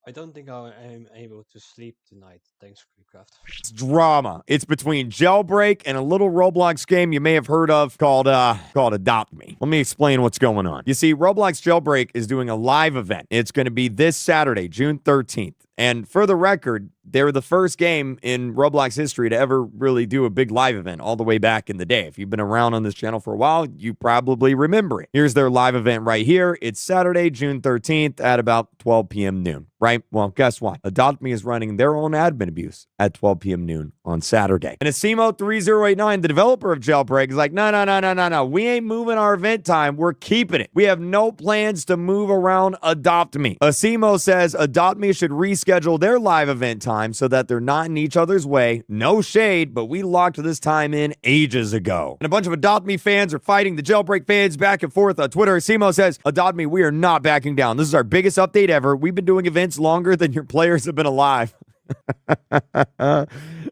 I don't think I am able to sleep tonight. Thanks, Creekcraft. Drama. It's between Jailbreak and a little Roblox game you may have heard of called Adopt Me. Let me explain what's going on. You see, Roblox Jailbreak is doing a live event. It's going to be this Saturday, June 13th. And for the record, they were the first game in Roblox history to ever really do a big live event all the way back in the day. If you've been around on this channel for a while, you probably remember it. Here's their live event right here. It's Saturday, June 13th at about 12 p.m. noon, right? Well, guess what? Adopt Me is running their own admin abuse at 12 p.m. noon on Saturday. And Asimo3089, the developer of Jailbreak, is like, no. We ain't moving our event time. We're keeping it. We have no plans to move around Adopt Me. Asimo says Adopt Me should reschedule their live event time so that they're not in each other's way. No shade, but we locked this time in ages ago. And a bunch of Adopt Me fans are fighting the Jailbreak fans back and forth on Twitter. Simo says, Adopt Me, we are not backing down. This is our biggest update ever. We've been doing events longer than your players have been alive.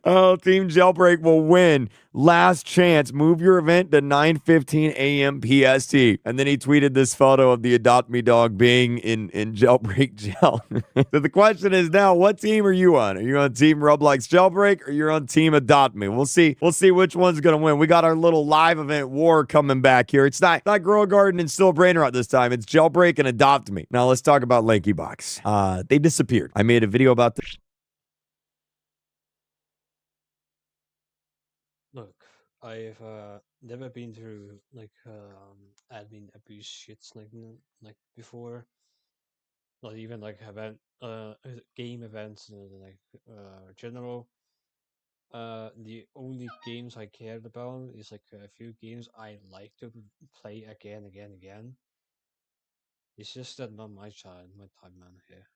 Oh, Team Jailbreak will win. Last chance. Move your event to 9:15 a.m. PST. And then he tweeted this photo of the Adopt Me dog being in Jailbreak jail. So the question is now, what team are you on? Are you on Team Roblox Jailbreak or you're on Team Adopt Me? We'll see. We'll see which one's going to win. We got our little live event war coming back here. It's not Girl Garden and Still Brainrot this time. It's Jailbreak and Adopt Me. Now let's talk about Lanky Box. They disappeared. I made a video about this. Look, I've never been through admin abuse shits like before. Not even like game events general. The only games I cared about is like a few games I like to play again. It's just that not my time, man. Here.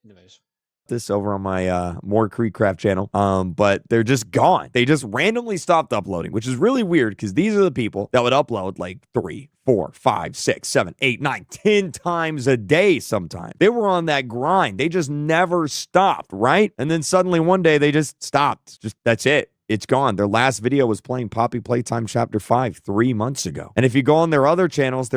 Anyways. This over on my More Creekcraft channel, but they're just gone. They just randomly stopped uploading, which is really weird because these are the people that would upload like 3, 4, 5, 6, 7, 8, 9, 10 times a day sometimes. They were on that grind. They just never stopped, right? And then suddenly one day they just stopped. Just that's it. It's gone. Their last video was playing Poppy Playtime Chapter 5 3 months ago. And if you go on their other channels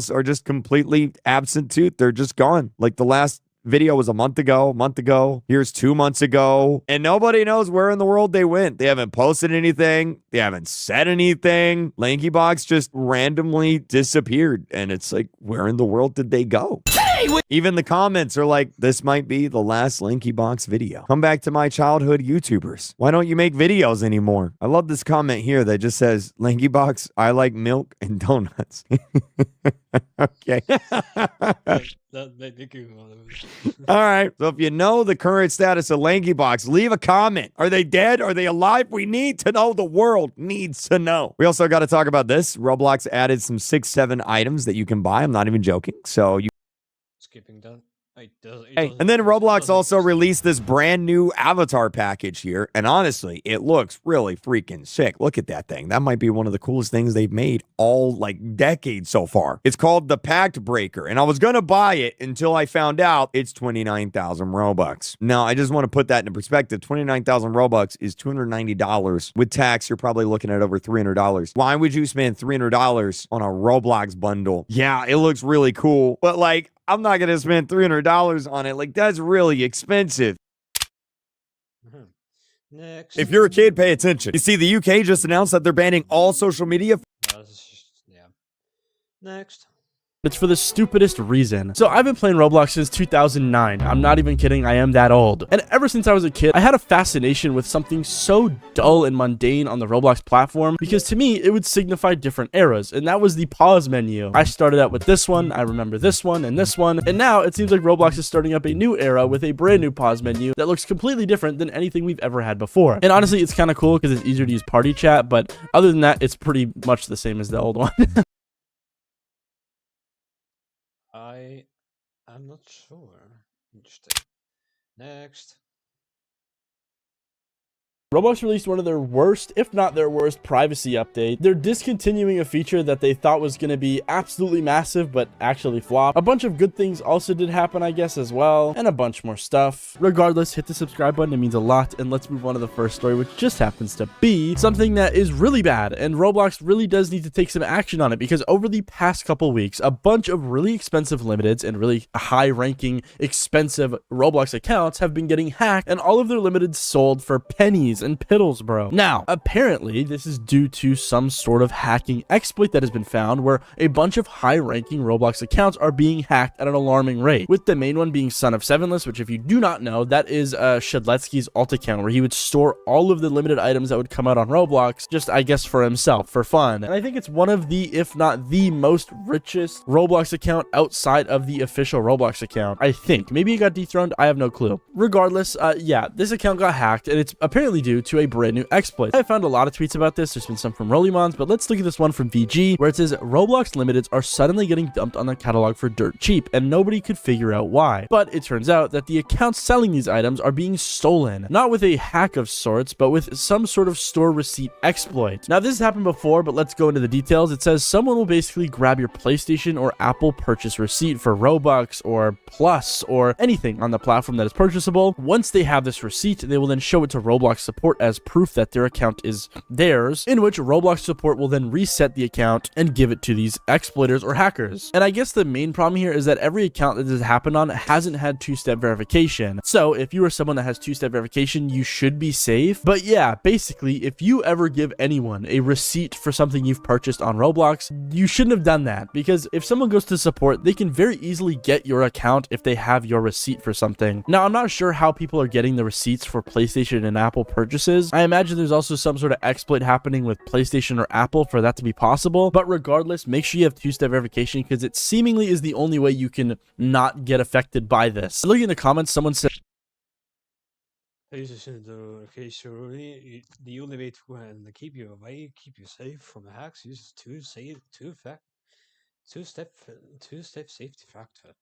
are just completely absent too. They're just gone. Like the last video was a month ago. Here's 2 months ago. And nobody knows where in the world they went. They haven't posted anything. They haven't said anything. LankyBox just randomly disappeared. And it's like, where in the world did they go? Even the comments are like, this might be the last LankyBox video. Come back to my childhood YouTubers. Why don't you make videos anymore? I love this comment here that just says, LankyBox, I like milk and donuts. Okay. All right. So if you know the current status of LankyBox, leave a comment. Are they dead? Are they alive? We need to know. The world needs to know. We also got to talk about this. Roblox added some 6-7 items that you can buy. I'm not even joking. So you Skipping that. Hey, and then Roblox also released this brand new avatar package here, and honestly, it looks really freaking sick. Look at that thing. That might be one of the coolest things they've made all, like, decades so far. It's called the Pact Breaker, and I was gonna buy it until I found out it's 29,000 Robux. Now, I just want to put that into perspective. 29,000 Robux is $290. With tax, you're probably looking at over $300. Why would you spend $300 on a Roblox bundle? Yeah, it looks really cool, but, like, I'm not going to spend $300 on it. Like, that's really expensive. Next. If you're a kid, pay attention. You see, the UK just announced that they're banning all social media. Yeah. Next. It's for the stupidest reason. So I've been playing Roblox since 2009. I'm not even kidding, I am that old. And ever since I was a kid, I had a fascination with something so dull and mundane on the Roblox platform, because to me, it would signify different eras, and that was the pause menu. I started out with this one, I remember this one, and now it seems like Roblox is starting up a new era with a brand new pause menu that looks completely different than anything we've ever had before. And honestly, it's kind of cool because it's easier to use party chat, but other than that, it's pretty much the same as the old one. I'm not sure. Interesting. Next. Roblox released one of their worst, if not their worst, privacy update. They're discontinuing a feature that they thought was going to be absolutely massive, but actually flopped. A bunch of good things also did happen, I guess, as well, and a bunch more stuff. Regardless, hit the subscribe button. It means a lot, and let's move on to the first story, which just happens to be something that is really bad, and Roblox really does need to take some action on it, because over the past couple weeks, a bunch of really expensive limiteds and really high-ranking, expensive Roblox accounts have been getting hacked, and all of their limiteds sold for pennies and piddles, bro. Now, apparently, this is due to some sort of hacking exploit that has been found where a bunch of high-ranking Roblox accounts are being hacked at an alarming rate, with the main one being Son of Sevenless, which if you do not know, that is Shedletsky's alt account where he would store all of the limited items that would come out on Roblox, just, I guess, for himself, for fun. And I think it's one of the, if not the most richest Roblox account outside of the official Roblox account, I think. Maybe he got dethroned, I have no clue. Regardless, yeah, this account got hacked, and it's apparently due to a brand new exploit. I found a lot of tweets about this. There's been some from Rollimons, but let's look at this one from VG, where it says Roblox limiteds are suddenly getting dumped on the catalog for dirt cheap, and nobody could figure out why. But it turns out that the accounts selling these items are being stolen, not with a hack of sorts, but with some sort of store receipt exploit. Now, this has happened before, but let's go into the details. It says someone will basically grab your PlayStation or Apple purchase receipt for Robux or Plus or anything on the platform that is purchasable. Once they have this receipt, they will then show it to Roblox support as proof that their account is theirs, in which Roblox support will then reset the account and give it to these exploiters or hackers. And I guess the main problem here is that every account that this has happened on hasn't had two-step verification. So if you are someone that has two-step verification, you should be safe. But yeah, basically, if you ever give anyone a receipt for something you've purchased on Roblox, you shouldn't have done that, because if someone goes to support, they can very easily get your account if they have your receipt for something. Now, I'm not sure how people are getting the receipts for PlayStation and Apple purchases. I imagine there's also some sort of exploit happening with PlayStation or Apple for that to be possible, but regardless, make sure you have two-step verification, because it seemingly is the only way you can not get affected by this. Looking in the comments, someone said, the only way to keep you away, keep you safe from hacks, use two-step safety factor.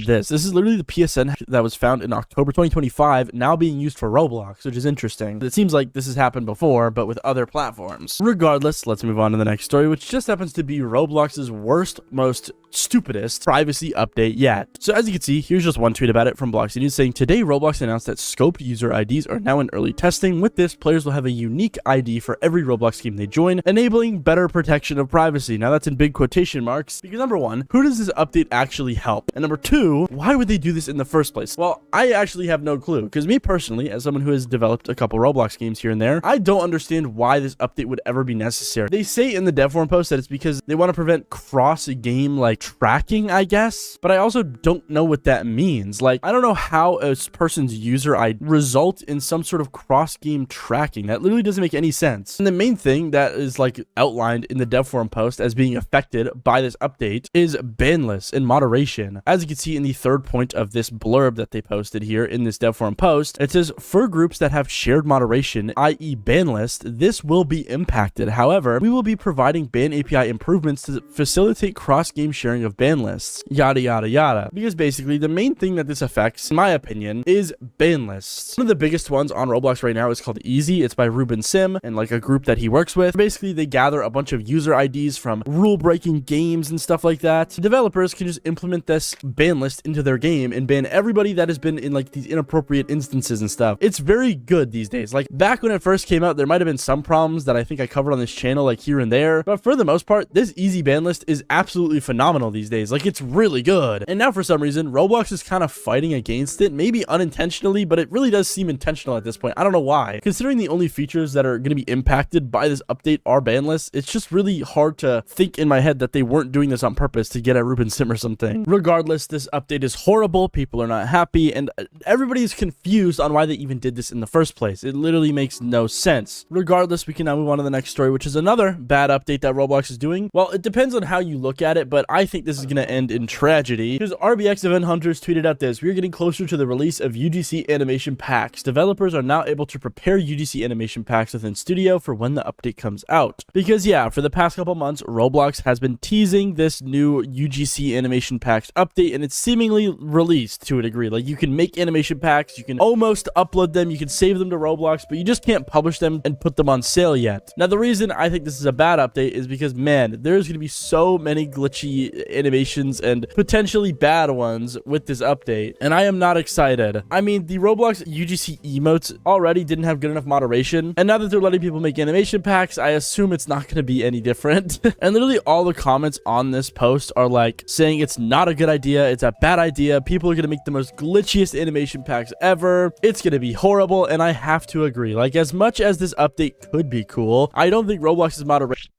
this is literally the PSN that was found in October 2025, now being used for Roblox, which is interesting. It seems like this has happened before, but with other platforms. Regardless, let's move on to the next story, which just happens to be Roblox's worst, most stupidest privacy update yet. So as you can see, here's just one tweet about it from Bloxy News saying, today Roblox announced that scoped user IDs are now in early testing. With this, players will have a unique ID for every Roblox game they join, enabling better protection of privacy. Now that's in big quotation marks, because number one, who does this update actually help? And number two, 2, why would they do this in the first place? Well, I actually have no clue, because me personally, as someone who has developed a couple Roblox games here and there, I don't understand why this update would ever be necessary. They say in the dev forum post that it's because they want to prevent cross-game like tracking, I guess, but I also don't know what that means. Like, I don't know how a person's user ID result in some sort of cross-game tracking. That literally doesn't make any sense. And the main thing that is like outlined in the dev forum post as being affected by this update is ban lists and moderation. As you can see in the third point of this blurb that they posted here in this dev forum post, it says for groups that have shared moderation, i.e. ban list, this will be impacted. However, we will be providing ban API improvements to facilitate cross-game sharing of ban lists, yada yada yada. Because basically the main thing that this affects, in my opinion, is ban lists. One of the biggest ones on Roblox right now is called Easy. It's by Ruben Sim and like a group that he works with. Basically, they gather a bunch of user IDs from rule-breaking games and stuff like that. Developers can just implement this ban list into their game and ban everybody that has been in like these inappropriate instances and stuff. It's very good these days. Like back when it first came out, there might have been some problems that I think I covered on this channel, like here and there, but for the most part, this Easy ban list is absolutely phenomenal these days. Like, it's really good. And now for some reason, Roblox is kind of fighting against it, maybe unintentionally, but it really does seem intentional at this point. I don't know why. Considering the only features that are going to be impacted by this update are ban lists, it's just really hard to think in my head that they weren't doing this on purpose to get at Ruben Sim or something. Regardless, this update is horrible. People are not happy, and everybody is confused on why they even did this in the first place. It literally makes no sense. Regardless, we can now move on to the next story, which is another bad update that Roblox is doing. Well, it depends on how you look at it, but I think this is going to end in tragedy, because RBX Event Hunters tweeted out this: we are getting closer to the release of UGC animation packs. Developers are now able to prepare UGC animation packs within Studio for when the update comes out. Because yeah, for the past couple months, Roblox has been teasing this new UGC animation packs update, and it's seemingly released to a degree. Like, you can make animation packs, you can almost upload them, you can save them to Roblox, but you just can't publish them and put them on sale yet. Now, the reason I think this is a bad update is because, man, there's going to be so many glitchy animations and potentially bad ones with this update, and I am not excited. I mean, the Roblox UGC emotes already didn't have good enough moderation, and now that they're letting people make animation packs, I assume it's not going to be any different. And literally all the comments on this post are like saying it's not a good idea, it's a bad idea, people are going to make the most glitchiest animation packs ever, it's going to be horrible, and I have to agree. Like, as much as this update could be cool, I don't think Roblox's moderation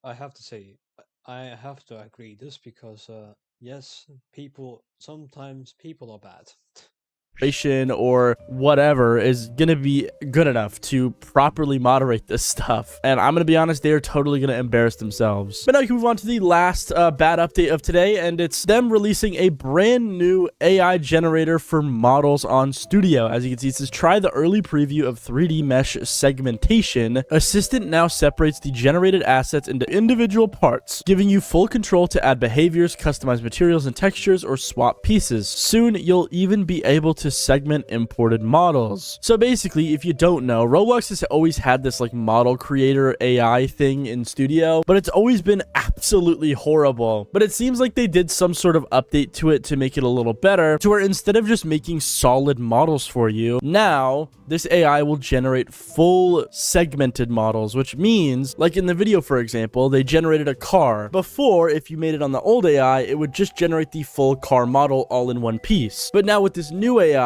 I have to say, I have to agree this because, yes, sometimes people are bad. or whatever is gonna be good enough to properly moderate this stuff, and I'm gonna be honest, they are totally gonna embarrass themselves. But now we can move on to the last bad update of today, and it's them releasing a brand new AI generator for models on Studio. As you can see, it says try the early preview of 3D mesh segmentation. Assistant now separates the generated assets into individual parts, giving you full control to add behaviors, customize materials and textures, or swap pieces. Soon you'll even be able to segment imported models. So basically, if you don't know, Roblox has always had this like model creator AI thing in Studio, but it's always been absolutely horrible. But it seems like they did some sort of update to it to make it a little better, to where instead of just making solid models for you, now this AI will generate full segmented models, which means, like in the video for example, they generated a car. Before, if you made it on the old AI, it would just generate the full car model all in one piece. But now with this new AI,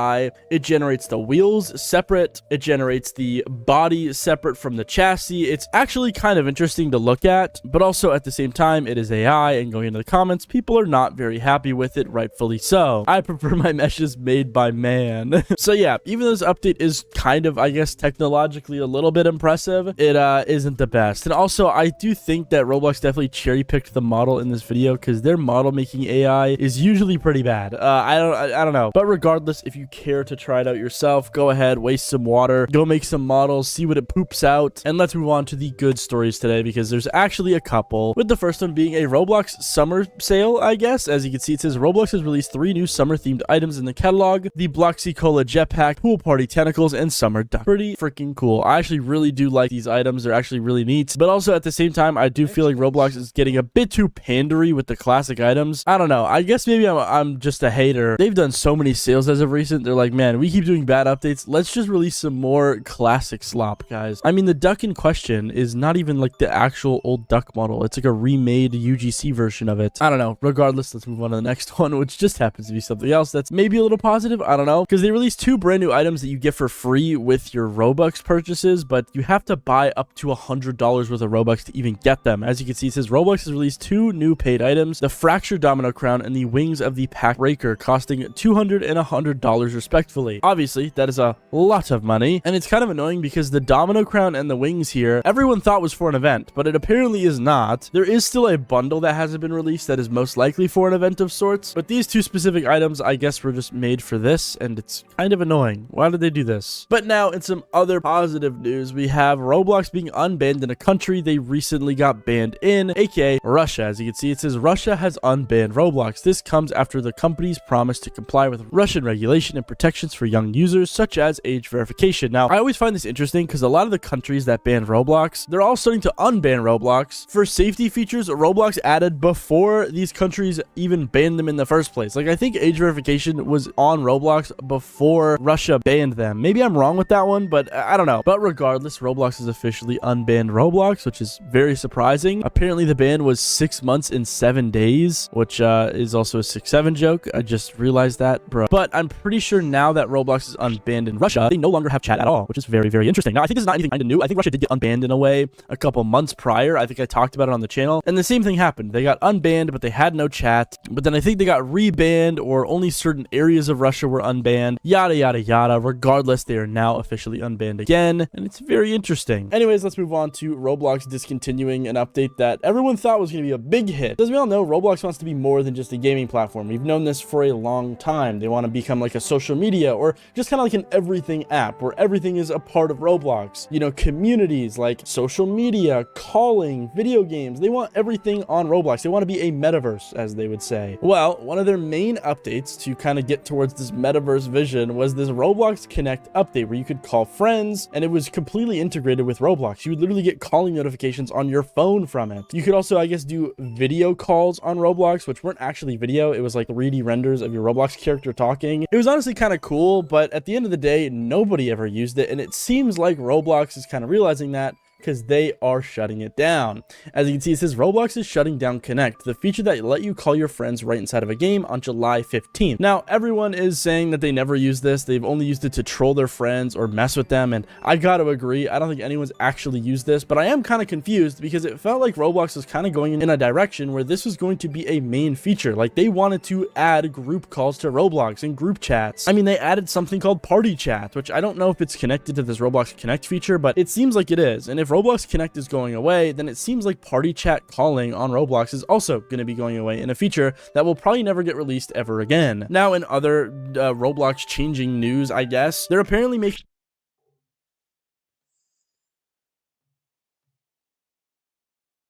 it generates the wheels separate, it generates the body separate from the chassis. It's actually kind of interesting to look at, but also at the same time, it is AI, and going into the comments, people are not very happy with it, rightfully so. I prefer my meshes made by man. So yeah, even though this update is kind of, I guess, technologically a little bit impressive, it isn't the best. And also, I do think that Roblox definitely cherry-picked the model in this video, because their model making AI is usually pretty bad. I don't know. But regardless, if you care to try it out yourself, go ahead, waste some water, go make some models, see what it poops out, and let's move on to the good stories today, because there's actually a couple, with the first one being a Roblox summer sale, I guess. As you can see, it says Roblox has released 3 new summer-themed items in the catalog: the Bloxy Cola Jetpack, Pool Party Tentacles, and Summer Duck. Pretty freaking cool. I actually really do like these items. They're actually really neat, but also at the same time, I do feel like Roblox is getting a bit too pandery with the classic items. I don't know. I guess maybe I'm just a hater. They've done so many sales as of recent complacent. They're like, man, we keep doing bad updates. Let's just release some more classic slop, guys. I mean, the duck in question is not even like the actual old duck model. It's like a remade UGC version of it. I don't know. Regardless, let's move on to the next one, which just happens to be something else that's maybe a little positive. I don't know. Because they released 2 brand new items that you get for free with your Robux purchases, but you have to buy up to $100 worth of Robux to even get them. As you can see, it says Roblox has released 2 new paid items, the Fractured Domino Crown and the Wings of the Pack Breaker, costing $200 and $100 respectively. Obviously, that is a lot of money, and it's kind of annoying because the Domino Crown and the Wings here, everyone thought was for an event, but it apparently is not. There is still a bundle that hasn't been released that is most likely for an event of sorts, but these 2 specific items, I guess, were just made for this, and it's kind of annoying. Why did they do this? But now, in some other positive news, we have Roblox being unbanned in a country they recently got banned in, aka Russia. As you can see, it says Russia has unbanned Roblox. This comes after the company's promise to comply with Russian regulation and protections for young users, such as age verification. Now, I always find this interesting because a lot of the countries that banned Roblox, they're all starting to unban Roblox for safety features Roblox added before these countries even banned them in the first place. Like, I think age verification was on Roblox before Russia banned them. Maybe I'm wrong with that one, but I don't know. But regardless, Roblox has officially unbanned Roblox, which is very surprising. Apparently, the ban was 6 months and 7 days, which is also a 6-7 joke. I just realized that, bro. But I'm pretty sure now that Roblox is unbanned in Russia, they no longer have chat at all, which is very, very interesting. Now, I think this is not anything kind of new. I think Russia did get unbanned in a way a couple months prior. I think I talked about it on the channel, and the same thing happened. They got unbanned, but they had no chat. But then I think they got rebanned, or only certain areas of Russia were unbanned. Yada, yada, yada. Regardless, they are now officially unbanned again, and it's very interesting. Anyways, let's move on to Roblox discontinuing an update that everyone thought was going to be a big hit. As we all know, Roblox wants to be more than just a gaming platform. We've known this for a long time. They want to become like a social media, or just kind of like an everything app where everything is a part of Roblox. You know, communities like social media, calling, video games. They want everything on Roblox. They want to be a metaverse, as they would say. Well, one of their main updates to kind of get towards this metaverse vision was this Roblox Connect update where you could call friends, and it was completely integrated with Roblox. You would literally get calling notifications on your phone from it. You could also, I guess, do video calls on Roblox, which weren't actually video. It was like 3D renders of your Roblox character talking. It was honestly kind of cool, but at the end of the day, nobody ever used it, and it seems like Roblox is kind of realizing that, because they are shutting it down. As you can see, it says Roblox is shutting down Connect, the feature that let you call your friends right inside of a game, on July 15th. Now, everyone is saying that they never use this. They've only used it to troll their friends or mess with them, and I gotta agree. I don't think anyone's actually used this, but I am kind of confused because it felt like Roblox was kind of going in a direction where this was going to be a main feature. Like, they wanted to add group calls to Roblox and group chats. I mean, they added something called Party Chat, which I don't know if it's connected to this Roblox Connect feature, but it seems like it is. And if Roblox Connect is going away, then it seems like party chat calling on Roblox is also going to be going away in a feature that will probably never get released ever again. Now, in other Roblox changing news, I guess, they're apparently making...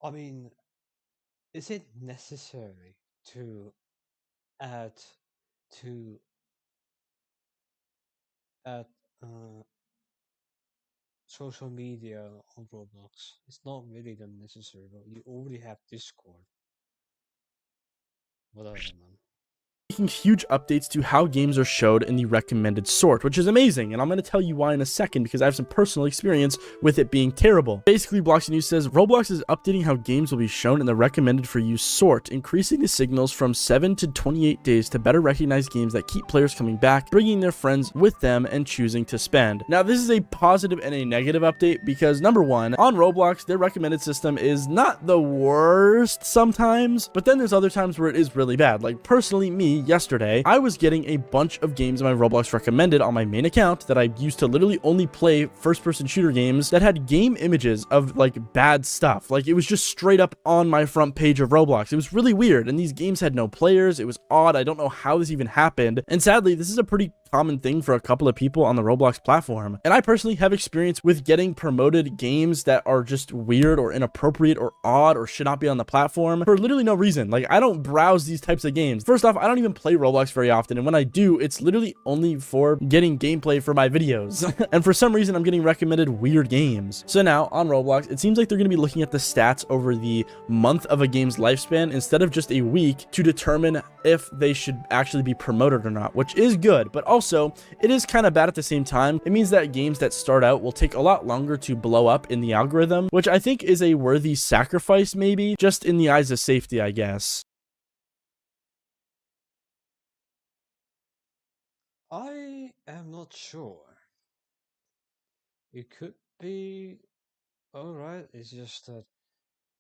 I mean, is it necessary to add to add social media on Roblox? It's not really that necessary, but you already have Discord. Whatever, man. huge updates to how games are showed in the recommended sort, which is amazing, and I'm going to tell you why in a second because I have some personal experience with it being terrible. Basically, Bloxy News says Roblox is updating how games will be shown in the recommended for you sort, increasing the signals from 7 to 28 days to better recognize games that keep players coming back, bringing their friends with them, and choosing to spend. Now, this is a positive and a negative update because, number one, on Roblox, their recommended system is not the worst sometimes, but then there's other times where it is really bad. Like, personally, me, yesterday, I was getting a bunch of games in my Roblox recommended on my main account that I used to literally only play first-person shooter games that had game images of, like, bad stuff. Like, it was just straight up on my front page of Roblox. It was really weird, and these games had no players. It was odd. I don't know how this even happened, and sadly, this is a pretty common thing for a couple of people on the Roblox platform. And I personally have experience with getting promoted games that are just weird or inappropriate or odd or should not be on the platform for literally no reason. Like, I don't browse these types of games. First off, I don't even play Roblox very often, and when I do, it's literally only for getting gameplay for my videos. And for some reason, I'm getting recommended weird games. So now, on Roblox, it seems like they're going to be looking at the stats over the month of a game's lifespan instead of just a week to determine if they should actually be promoted or not, which is good, but also also, it is kind of bad at the same time. It means that games that start out will take a lot longer to blow up in the algorithm, which I think is a worthy sacrifice, maybe, just in the eyes of safety, I guess. I am not sure. It could be alright. It's just that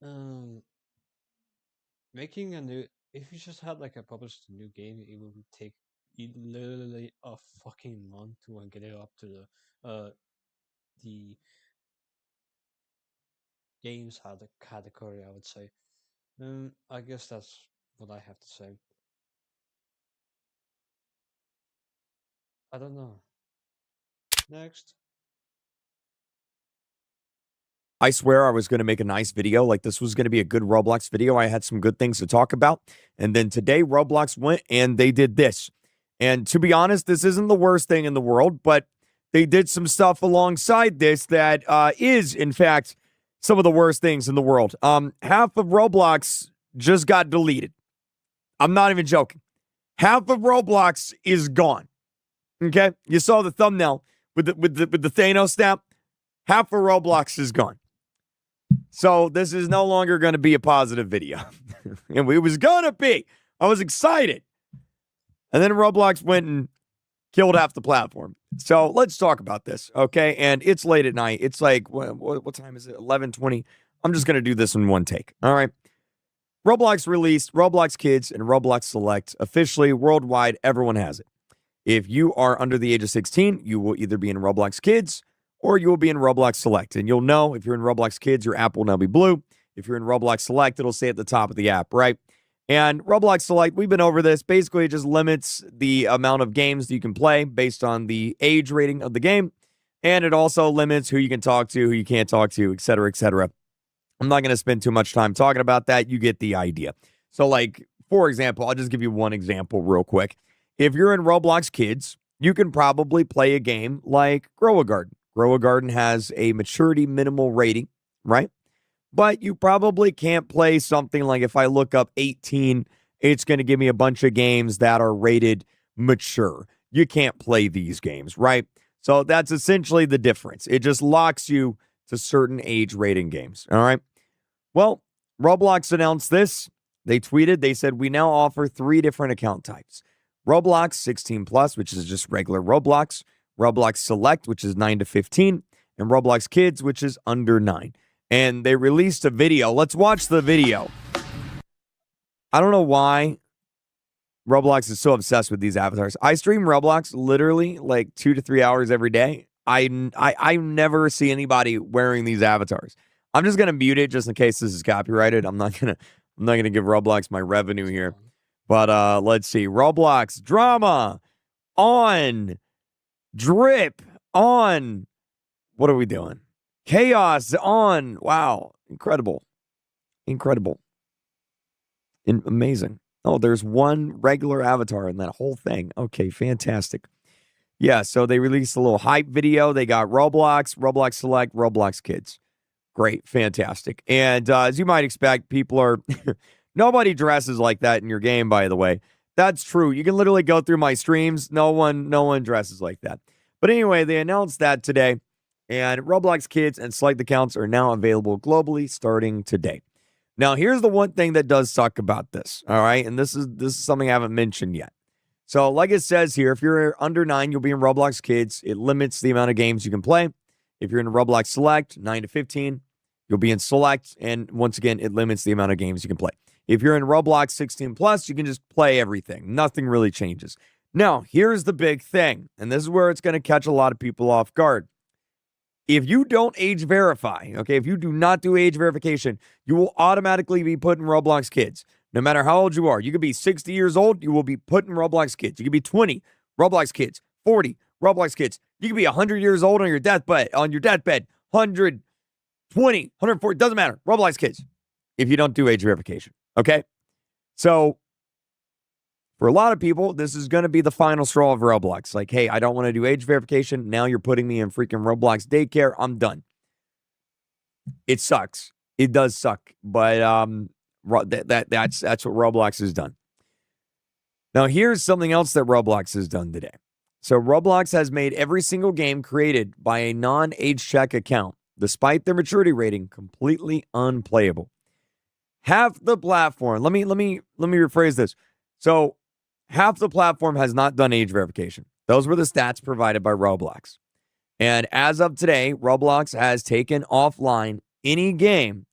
um making a new if you just had like a published new game, it would take literally a fucking month to get it up to the games had a category, I would say. I guess that's what I have to say. I don't know. Next. I swear I was going to make a nice video. Like this was going to be a good Roblox video. I had some good things to talk about. And then today Roblox went and they did this. And to be honest, this isn't the worst thing in the world, but they did some stuff alongside this that is, in fact, some of the worst things in the world. Half of Roblox just got deleted. I'm not even joking. Half of Roblox is gone. Okay, you saw the thumbnail with the Thanos snap. Half of Roblox is gone. So this is no longer going to be a positive video. And it was going to be. I was excited. And then Roblox went and killed half the platform. So let's talk about this, okay? And it's late at night. It's like, what time is it? 11:20. I'm just going to do this in one take, all right? Roblox released Roblox Kids and Roblox Select officially worldwide. Everyone has it. If you are under the age of 16, you will either be in Roblox Kids or you will be in Roblox Select. And you'll know if you're in Roblox Kids, your app will now be blue. If you're in Roblox Select, it'll say at the top of the app, right? And Roblox Select, we've been over this. Basically, it just limits the amount of games that you can play based on the age rating of the game. And it also limits who you can talk to, who you can't talk to, et cetera, et cetera. I'm not going to spend too much time talking about that. You get the idea. So, like, for example, I'll just give you one example real quick. If you're in Roblox Kids, you can probably play a game like Grow a Garden. Grow a Garden has a maturity minimal rating, right? But you probably can't play something like if I look up 18, it's going to give me a bunch of games that are rated mature. You can't play these games, right? So that's essentially the difference. It just locks you to certain age rating games, all right? Well, Roblox announced this. They tweeted, they said, we now offer 3 different account types. Roblox 16 plus, which is just regular Roblox. Roblox Select, which is 9 to 15. And Roblox Kids, which is under 9. And they released a video. Let's watch the video. I don't know why Roblox is so obsessed with these avatars. I stream Roblox literally like 2 to 3 hours every day. I never see anybody wearing these avatars. I'm just gonna mute it just in case this is copyrighted. I'm not gonna give Roblox my revenue here. But let's see. Roblox drama on, drip on. What are we doing? Chaos on. Wow. Incredible. Amazing. Oh, there's one regular avatar in that whole thing. Okay, fantastic. Yeah, so they released a little hype video. They got Roblox, Roblox Select, Roblox Kids. Great, fantastic. And as you might expect, people are... Nobody dresses like that in your game, by the way. That's true. You can literally go through my streams. No one dresses like that. But anyway, they announced that today. And Roblox Kids and Select accounts are now available globally starting today. Now, here's the one thing that does suck about this, all right? And this is something I haven't mentioned yet. So, like it says here, if you're under 9, you'll be in Roblox Kids. It limits the amount of games you can play. If you're in Roblox Select, 9 to 15, you'll be in Select. And once again, it limits the amount of games you can play. If you're in Roblox 16 plus, you can just play everything. Nothing really changes. Now, here's the big thing, and this is where it's going to catch a lot of people off guard. If you don't age verify, okay, if you do not do age verification, you will automatically be put in Roblox Kids. No matter how old you are, you could be 60 years old, you will be put in Roblox Kids. You could be 20, Roblox Kids, 40, Roblox Kids. You could be 100 years old on your deathbed, 120, 140, doesn't matter. Roblox Kids. If you don't do age verification, okay? So, for a lot of people, this is going to be the final straw of Roblox. Like, hey, I don't want to do age verification. Now you're putting me in freaking Roblox daycare. I'm done. It sucks. It does suck. But that's what Roblox has done. Now, here's something else that Roblox has done today. So Roblox has made every single game created by a non-age check account, despite their maturity rating, completely unplayable. Half the platform, let me rephrase this. So half the platform has not done age verification. Those were the stats provided by Roblox. And as of today, Roblox has taken offline any game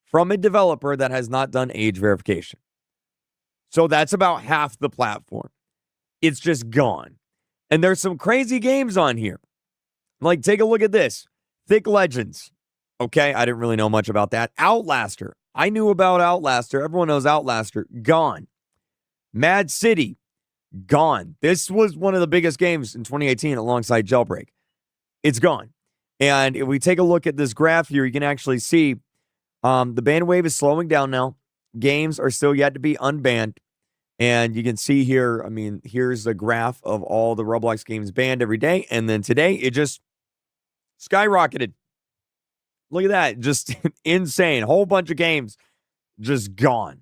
from a developer that has not done age verification. So that's about half the platform. It's just gone. And there's some crazy games on here. Like, take a look at this. Thick Legends. Okay, I didn't really know much about that. Outlaster. I knew about Outlaster. Everyone knows Outlaster. Gone. Mad City. Gone. This was one of the biggest games in 2018 alongside Jailbreak. It's gone. And if we take a look at this graph here, you can actually see the ban wave is slowing down now. Games are still yet to be unbanned. And you can see here, I mean, here's a graph of all the Roblox games banned every day. And then today, it just skyrocketed. Look at that. Just insane. Whole bunch of games just gone.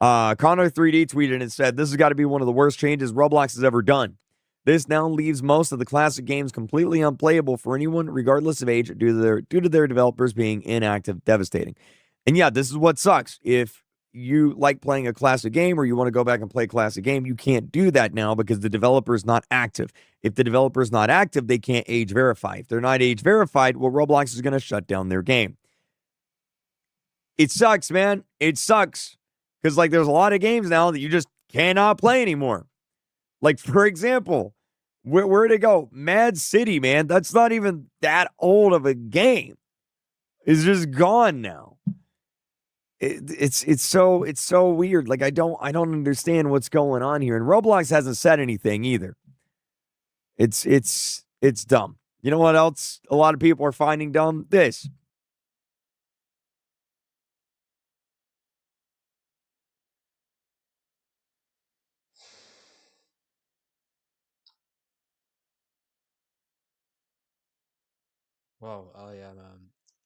Connor 3D tweeted and said, "This has got to be one of the worst changes Roblox has ever done. This now leaves most of the classic games completely unplayable for anyone, regardless of age, due to their developers being inactive. Devastating." And yeah, this is what sucks. If you like playing a classic game or you want to go back and play a classic game, you can't do that now because the developer is not active. If the developer is not active, they can't age verify. If they're not age verified, well, Roblox is going to shut down their game. It sucks, man. It sucks. Because, like, there's a lot of games now that you just cannot play anymore. Like, for example, where'd it go? Mad City, man. That's not even that old of a game. It's just gone now. It's so weird. Like, I don't understand what's going on here. And Roblox hasn't said anything either. It's dumb. You know what else a lot of people are finding dumb? This. Wow,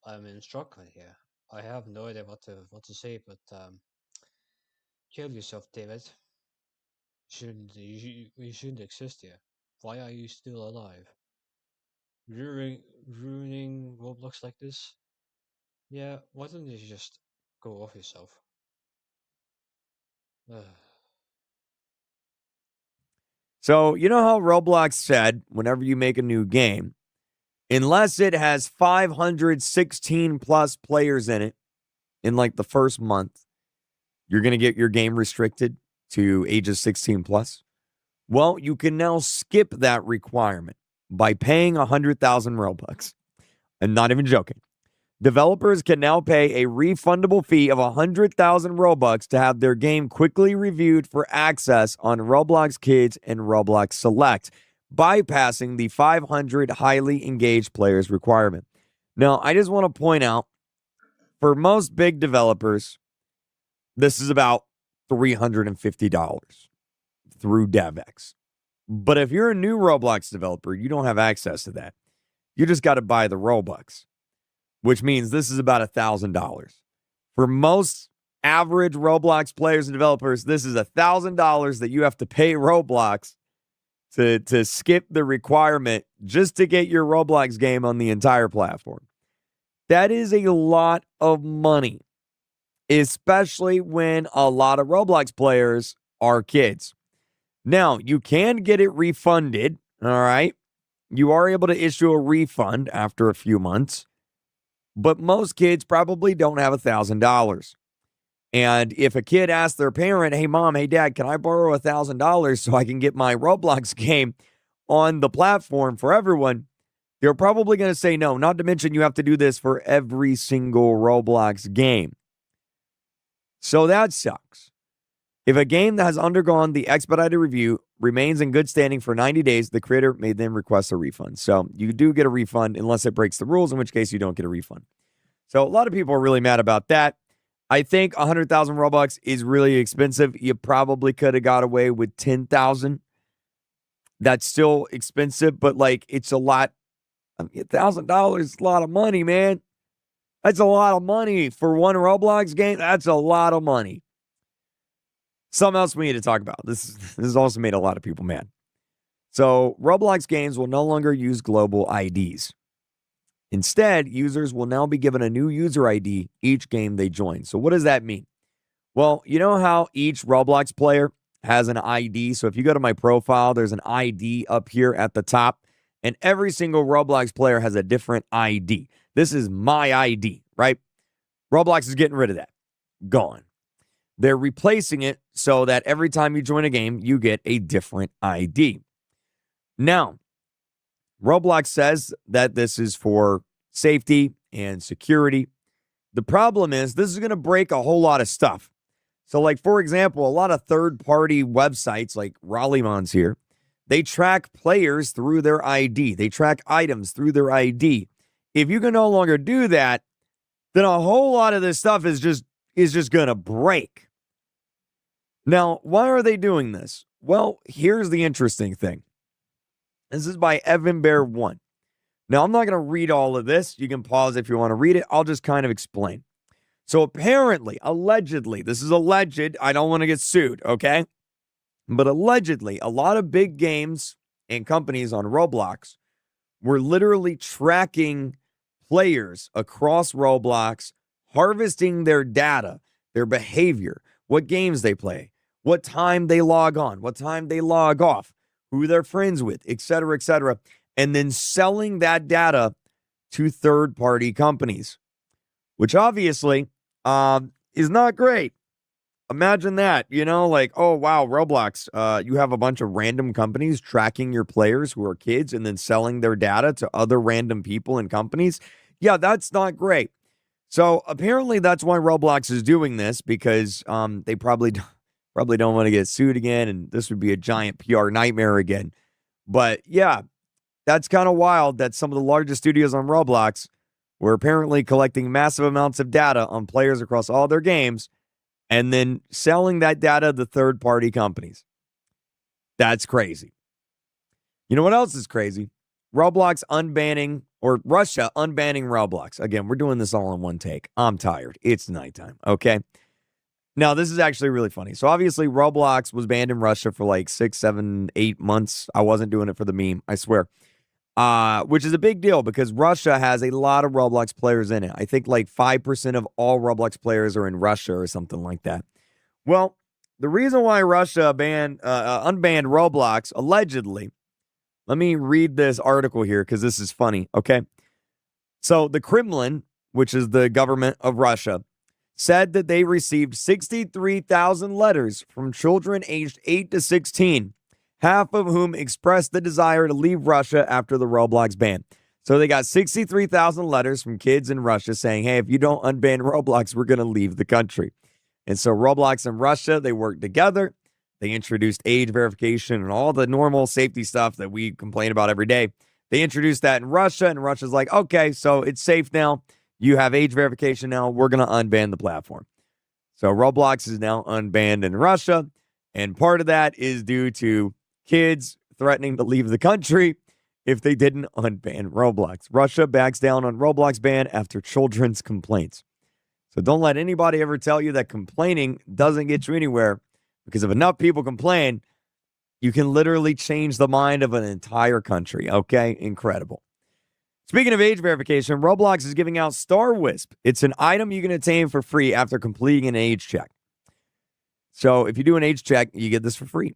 I'm in shock right here. I have no idea what to say, but kill yourself, David. You shouldn't exist here. Why are you still alive? Ruining Roblox like this? Yeah, why don't you just go off yourself? Ugh. So, you know how Roblox said whenever you make a new game, unless it has 516 plus players in it in like the first month, you're going to get your game restricted to ages 16 plus. Well, you can now skip that requirement by paying 100,000 Robux. I'm not even joking. Developers can now pay a refundable fee of 100,000 Robux to have their game quickly reviewed for access on Roblox Kids and Roblox Select, bypassing the 500 highly engaged players requirement. Now, I just want to point out, for most big developers, this is about $350 through DevX. But if you're a new Roblox developer, you don't have access to that. You just got to buy the Robux, which means this is about $1,000. For most average Roblox players and developers, this is $1,000 that you have to pay Roblox to skip the requirement just to get your Roblox game on the entire platform. That is a lot of money, especially when a lot of Roblox players are kids. Now, you can get it refunded, all right? You are able to issue a refund after a few months, but most kids probably don't have $1,000. And if a kid asks their parent, "Hey, mom, hey, dad, can I borrow $1,000 so I can get my Roblox game on the platform for everyone?" They're probably going to say no, not to mention you have to do this for every single Roblox game. So that sucks. If a game that has undergone the expedited review remains in good standing for 90 days, the creator may then request a refund. So you do get a refund unless it breaks the rules, in which case you don't get a refund. So a lot of people are really mad about that. I think 100,000 Robux is really expensive. You probably could have got away with 10,000. That's still expensive, but like it's a lot. I mean, $1,000 is a lot of money, man. That's a lot of money for one Roblox game. That's a lot of money. Something else we need to talk about. This has also made a lot of people mad. So Roblox games will no longer use global IDs. Instead, users will now be given a new user ID each game they join. So what does that mean? Well, you know how each Roblox player has an ID? So if you go to my profile, there's an ID up here at the top, and every single Roblox player has a different ID. This is my ID, right? Roblox is getting rid of that. Gone. They're replacing it so that every time you join a game, you get a different ID. Now, Roblox says that this is for safety and security. The problem is this is going to break a whole lot of stuff. So, like, for example, a lot of third-party websites like Rollymon's here, they track players through their ID. They track items through their ID. If you can no longer do that, then a whole lot of this stuff is just going to break. Now, why are they doing this? Well, here's the interesting thing. This is by Evan Bear 1. Now, I'm not going to read all of this. You can pause if you want to read it. I'll just kind of explain. So apparently, allegedly, this is alleged. I don't want to get sued, okay? But allegedly, a lot of big games and companies on Roblox were literally tracking players across Roblox, harvesting their data, their behavior, what games they play, what time they log on, what time they log off, who they're friends with, etc., and then selling that data to third-party companies, which obviously is not great. Imagine that, like, oh, wow, Roblox, you have a bunch of random companies tracking your players who are kids and then selling their data to other random people and companies. Yeah, that's not great. So apparently that's why Roblox is doing this, because they probably don't want to get sued again, and this would be a giant PR nightmare again. But yeah, that's kind of wild that some of the largest studios on Roblox were apparently collecting massive amounts of data on players across all their games and then selling that data to third-party companies. That's crazy. You know what else is crazy? Roblox unbanning, or Russia unbanning Roblox. Again, we're doing this all in one take. I'm tired. It's nighttime, okay? Now, this is actually really funny. So, obviously, Roblox was banned in Russia for like 6, 7, 8 months. I wasn't doing it for the meme, I swear. Which is a big deal because Russia has a lot of Roblox players in it. I think like 5% of all Roblox players are in Russia or something like that. Well, the reason why Russia unbanned Roblox, allegedly, let me read this article here because this is funny, okay? So the Kremlin, which is the government of Russia, said that they received 63,000 letters from children aged 8 to 16, half of whom expressed the desire to leave Russia after the Roblox ban. So they got 63,000 letters from kids in Russia saying, hey, if you don't unban Roblox, we're going to leave the country. And so Roblox and Russia, they worked together. They introduced age verification and all the normal safety stuff that we complain about every day. They introduced that in Russia, and Russia's like, okay, so it's safe now. You have age verification now. We're going to unban the platform. So Roblox is now unbanned in Russia, and part of that is due to kids threatening to leave the country if they didn't unban Roblox. Russia backs down on Roblox ban after children's complaints. So don't let anybody ever tell you that complaining doesn't get you anywhere, because if enough people complain, you can literally change the mind of an entire country. Okay? Incredible. Speaking of age verification, Roblox is giving out Star Wisp. It's an item you can attain for free after completing an age check. So if you do an age check, you get this for free.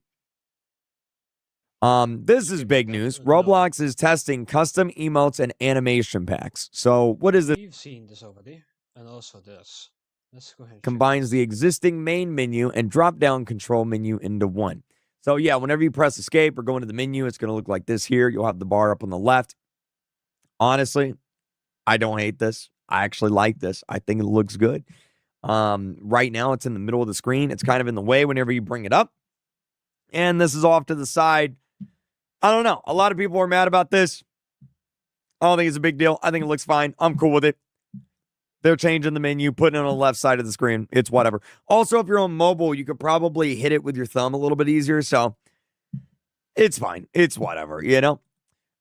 This is big news. Roblox is testing custom emotes and animation packs. So what is it? We've seen this already, and also this. Let's go ahead and Combines the existing main menu and drop-down control menu into one. So yeah, whenever you press escape or go into the menu, it's going to look like this here. You'll have the bar up on the left. Honestly, I don't hate this. I actually like this. I think it looks good. Right now, it's in the middle of the screen. It's kind of in the way whenever you bring it up. And this is off to the side. I don't know. A lot of people are mad about this. I don't think it's a big deal. I think it looks fine. I'm cool with it. They're changing the menu, putting it on the left side of the screen. It's whatever. Also, if you're on mobile, you could probably hit it with your thumb a little bit easier. So it's fine. It's whatever,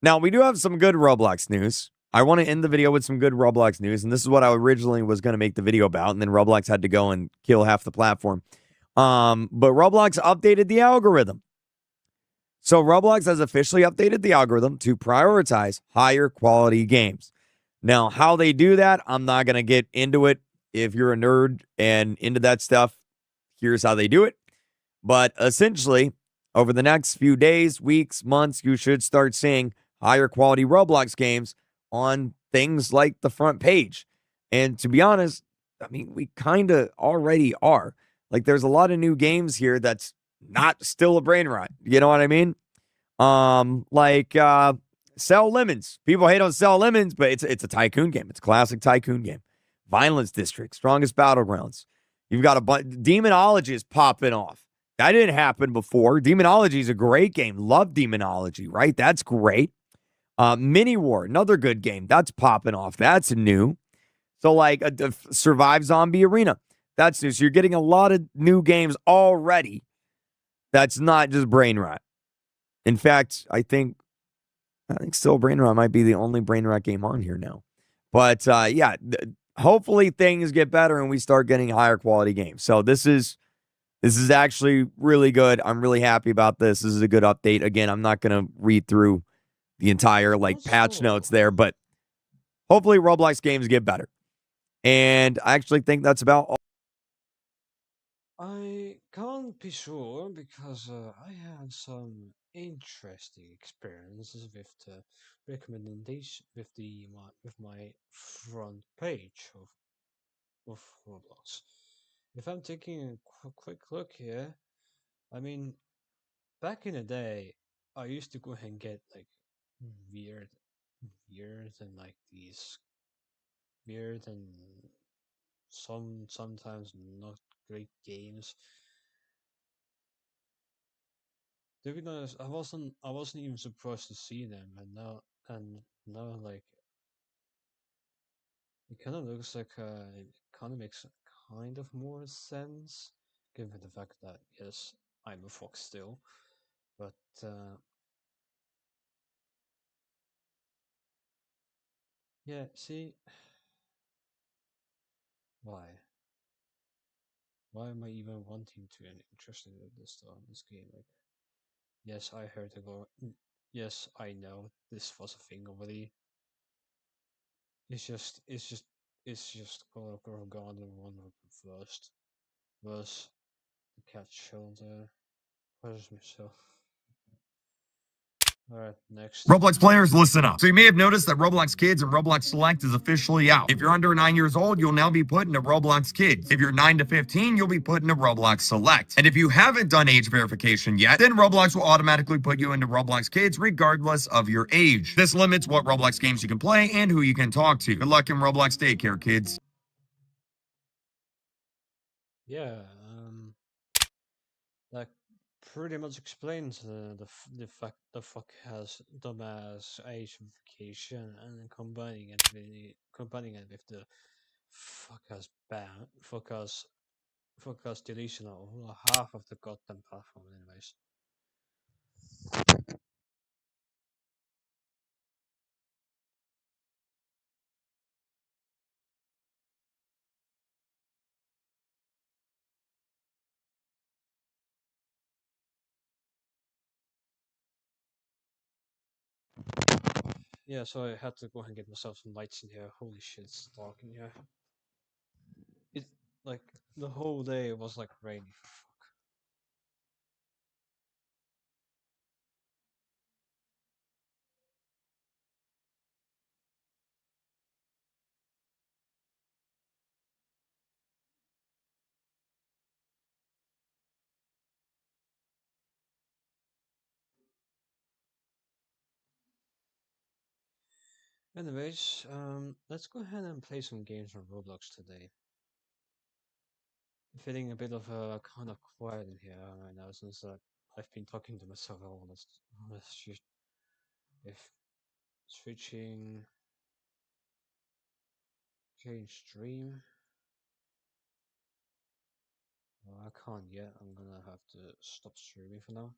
Now, we do have some good Roblox news. I want to end the video with some good Roblox news, and this is what I originally was going to make the video about, and then Roblox had to go and kill half the platform. But Roblox updated the algorithm. So Roblox has officially updated the algorithm to prioritize higher quality games. Now, how they do that, I'm not going to get into it. If you're a nerd and into that stuff, here's how they do it. But essentially, over the next few days, weeks, months, you should start seeing higher quality Roblox games on things like the front page. And to be honest, I mean, we kind of already are. Like, there's a lot of new games here that's not still a brain rot. You know what I mean? Like Sell Lemons. People hate on Sell Lemons, but it's a tycoon game. It's a classic tycoon game. Violence District, Strongest Battlegrounds. You've got a bunch. Demonology is popping off. That didn't happen before. Demonology is a great game. Love Demonology, right? That's great. Mini War, another good game. That's popping off. That's new. So like a Survive Zombie Arena. That's new. So you're getting a lot of new games already. That's not just brain rot. In fact, I think still Brain Rot might be the only Brain Rot game on here now. But yeah, hopefully things get better and we start getting higher quality games. So this is actually really good. I'm really happy about this. This is a good update. Again, I'm not going to read through the entire like patch notes Also, there, but hopefully Roblox games get better. And I actually think that's about all. I can't be sure because I had some interesting experiences with the recommendation with my front page of Roblox. If I'm taking a quick look here, I mean, back in the day, I used to go ahead and get like weird, weird and like these weird and sometimes not great games. To be honest, I wasn't even surprised to see them, and now like it kind of looks like it kind of makes kind of more sense, given the fact that yes, I'm a fox still, but yeah, see, why? Why am I even wanting to and interested in this game? Like, yes, I heard about. Yes, I know this was a thing already. It's just gone the one first. Was the cat shoulder. Where's myself? Alright, next. Roblox players, listen up. So you may have noticed that Roblox Kids and Roblox Select is officially out. If you're under 9 years old, you'll now be put into Roblox Kids. If you're 9 to 15, you'll be put into Roblox Select. And if you haven't done age verification yet, then Roblox will automatically put you into Roblox Kids regardless of your age. This limits what Roblox games you can play and who you can talk to. Good luck in Roblox daycare, kids. Yeah, that pretty much explains the fuck has dumbass age verification and combining it with the fuck has deletion of half of the goddamn platform anyways. Yeah, so I had to go and get myself some lights in here. Holy shit, it's dark in here. It like the whole day was like rainy. Fuck. Anyways, let's go ahead and play some games on Roblox today. Feeling a bit of kind of quiet in here right now since I've been talking to myself all this. If switching, change stream. Well, I can't yet. I'm gonna have to stop streaming for now.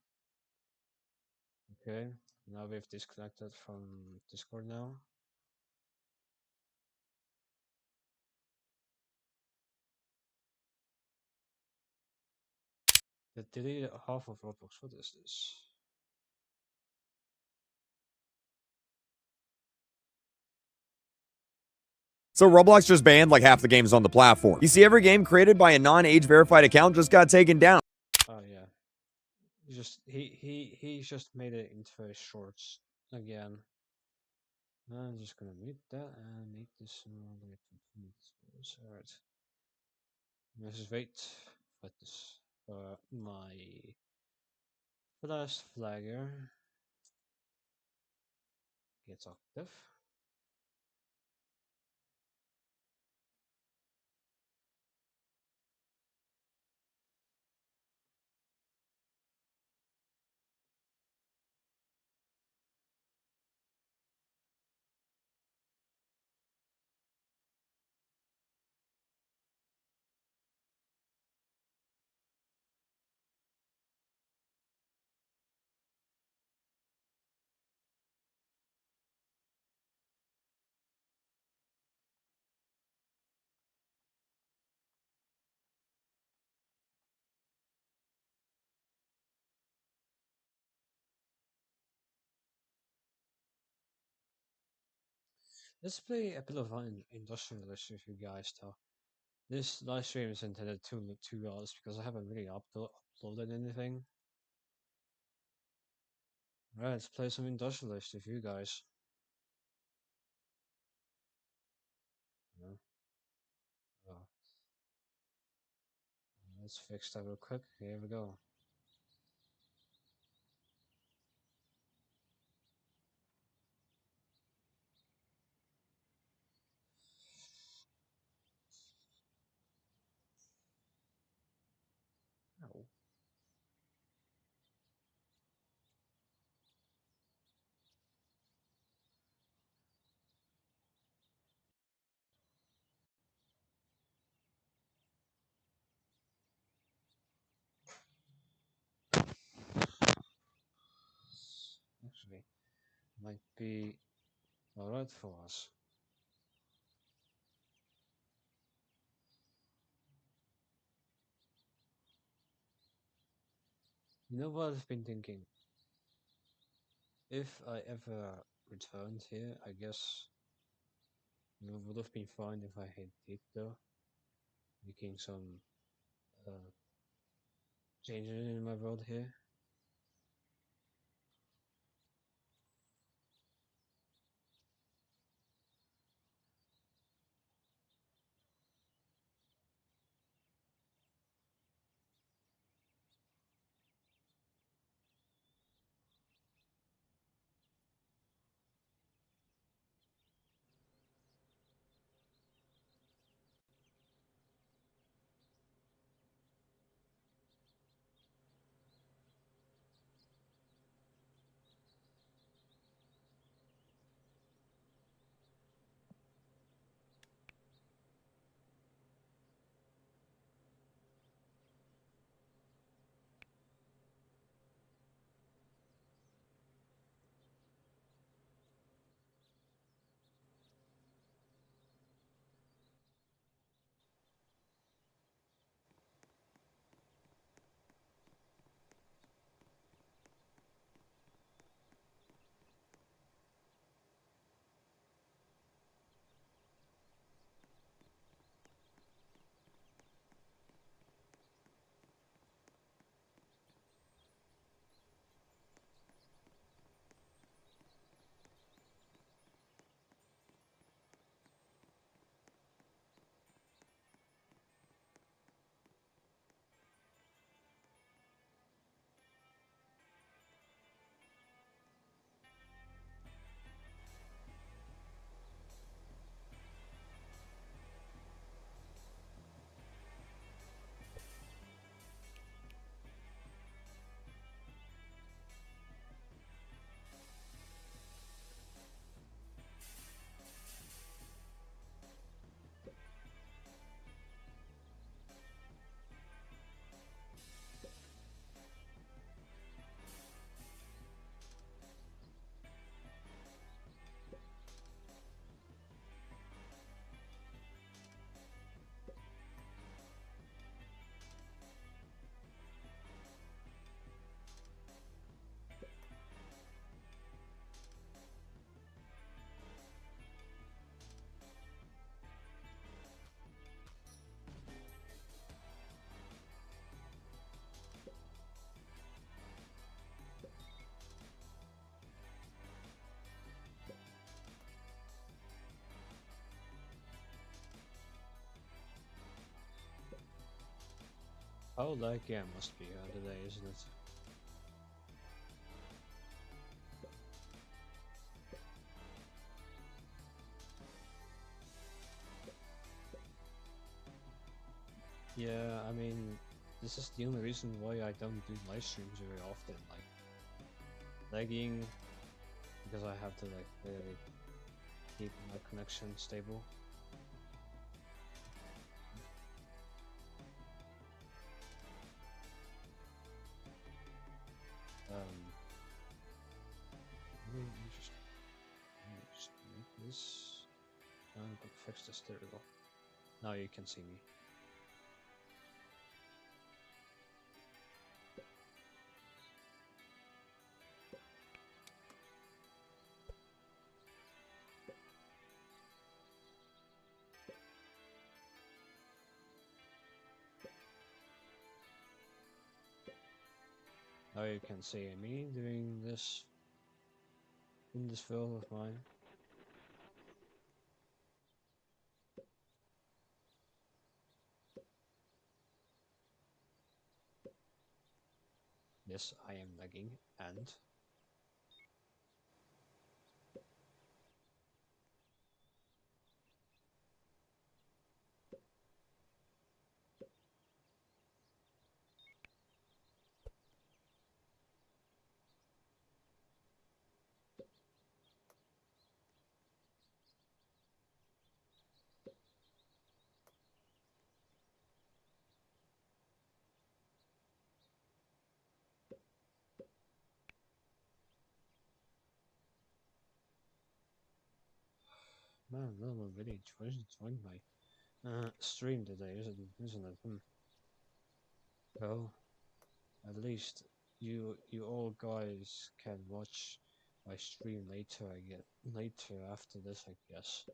Okay, now we've disconnected from Discord now. They deleted half of Roblox. What is this? So Roblox just banned like half the games on the platform. You see, every game created by a non-age verified account just got taken down. Oh yeah. He just made it into a shorts again. I'm just gonna mute that and make this like alright. Let's just wait for this my flash flagger gets active. Let's play a bit of an industrialist with you guys though. This live stream is intended to 2 hours because I haven't really uploaded anything. Alright, let's play some industrialist with you guys. Yeah. Oh, let's fix that real quick. Here we go. Oh. Actually, might be alright for us. You know what I've been thinking? If I ever returned here, I guess it would have been fine if I had did though, making some uh, changes in my world here. How laggy I must be today, isn't it? Yeah, I mean, this is the only reason why I don't do live streams very often. Like, lagging because I have to like really keep my connection stable. Um, really interesting. Let me just make this. I'm gonna fix this. There we go. Now you can see me. Now you can see me doing this in this field of mine. Yes, I am lagging, and man, no one really joined my stream today, isn't it? Well, at least you all guys can watch my stream later. I get later after this, I guess.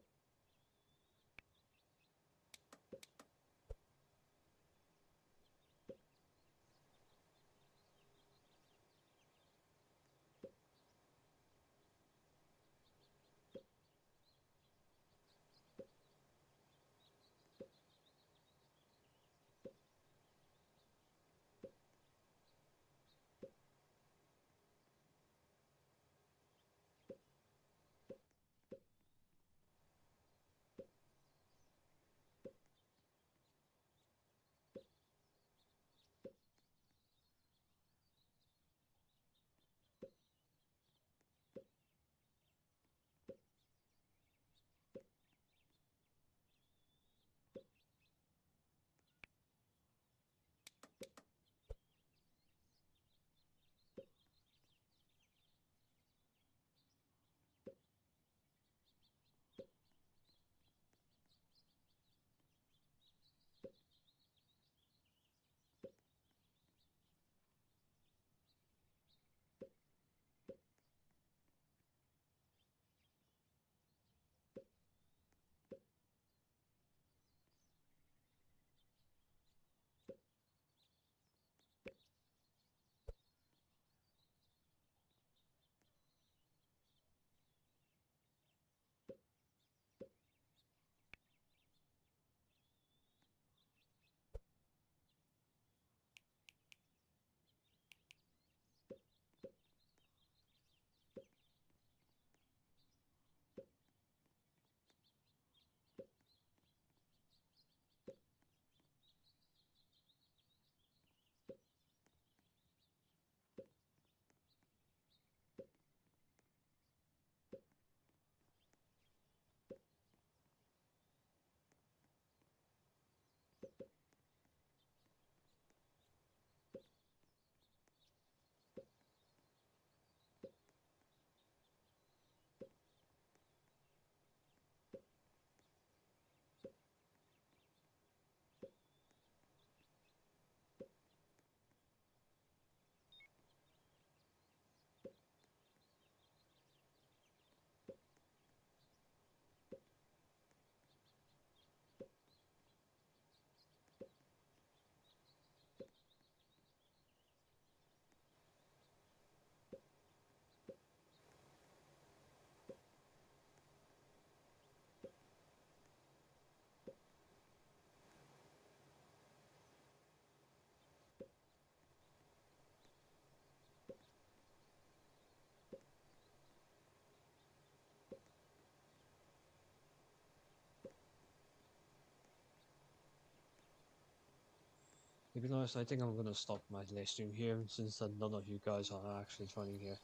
to be honest, I think I'm gonna stop my live stream here since none of you guys are actually joining here.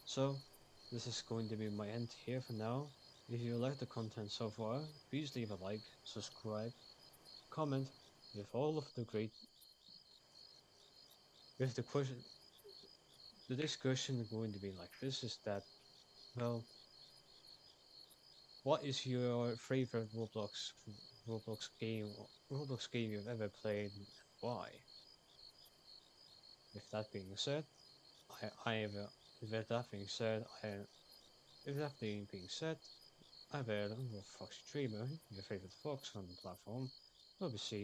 So, this is going to be my end here for now. If you like the content so far, please leave a like, subscribe, comment with all of the great with the question. The discussion is going to be like this: is that, well, what is your favorite Roblox game you've ever played, and why? With that being said, I have with that being said, with that being said, I have a Fox Streamer, your favorite Fox on the platform. We'll be seeing.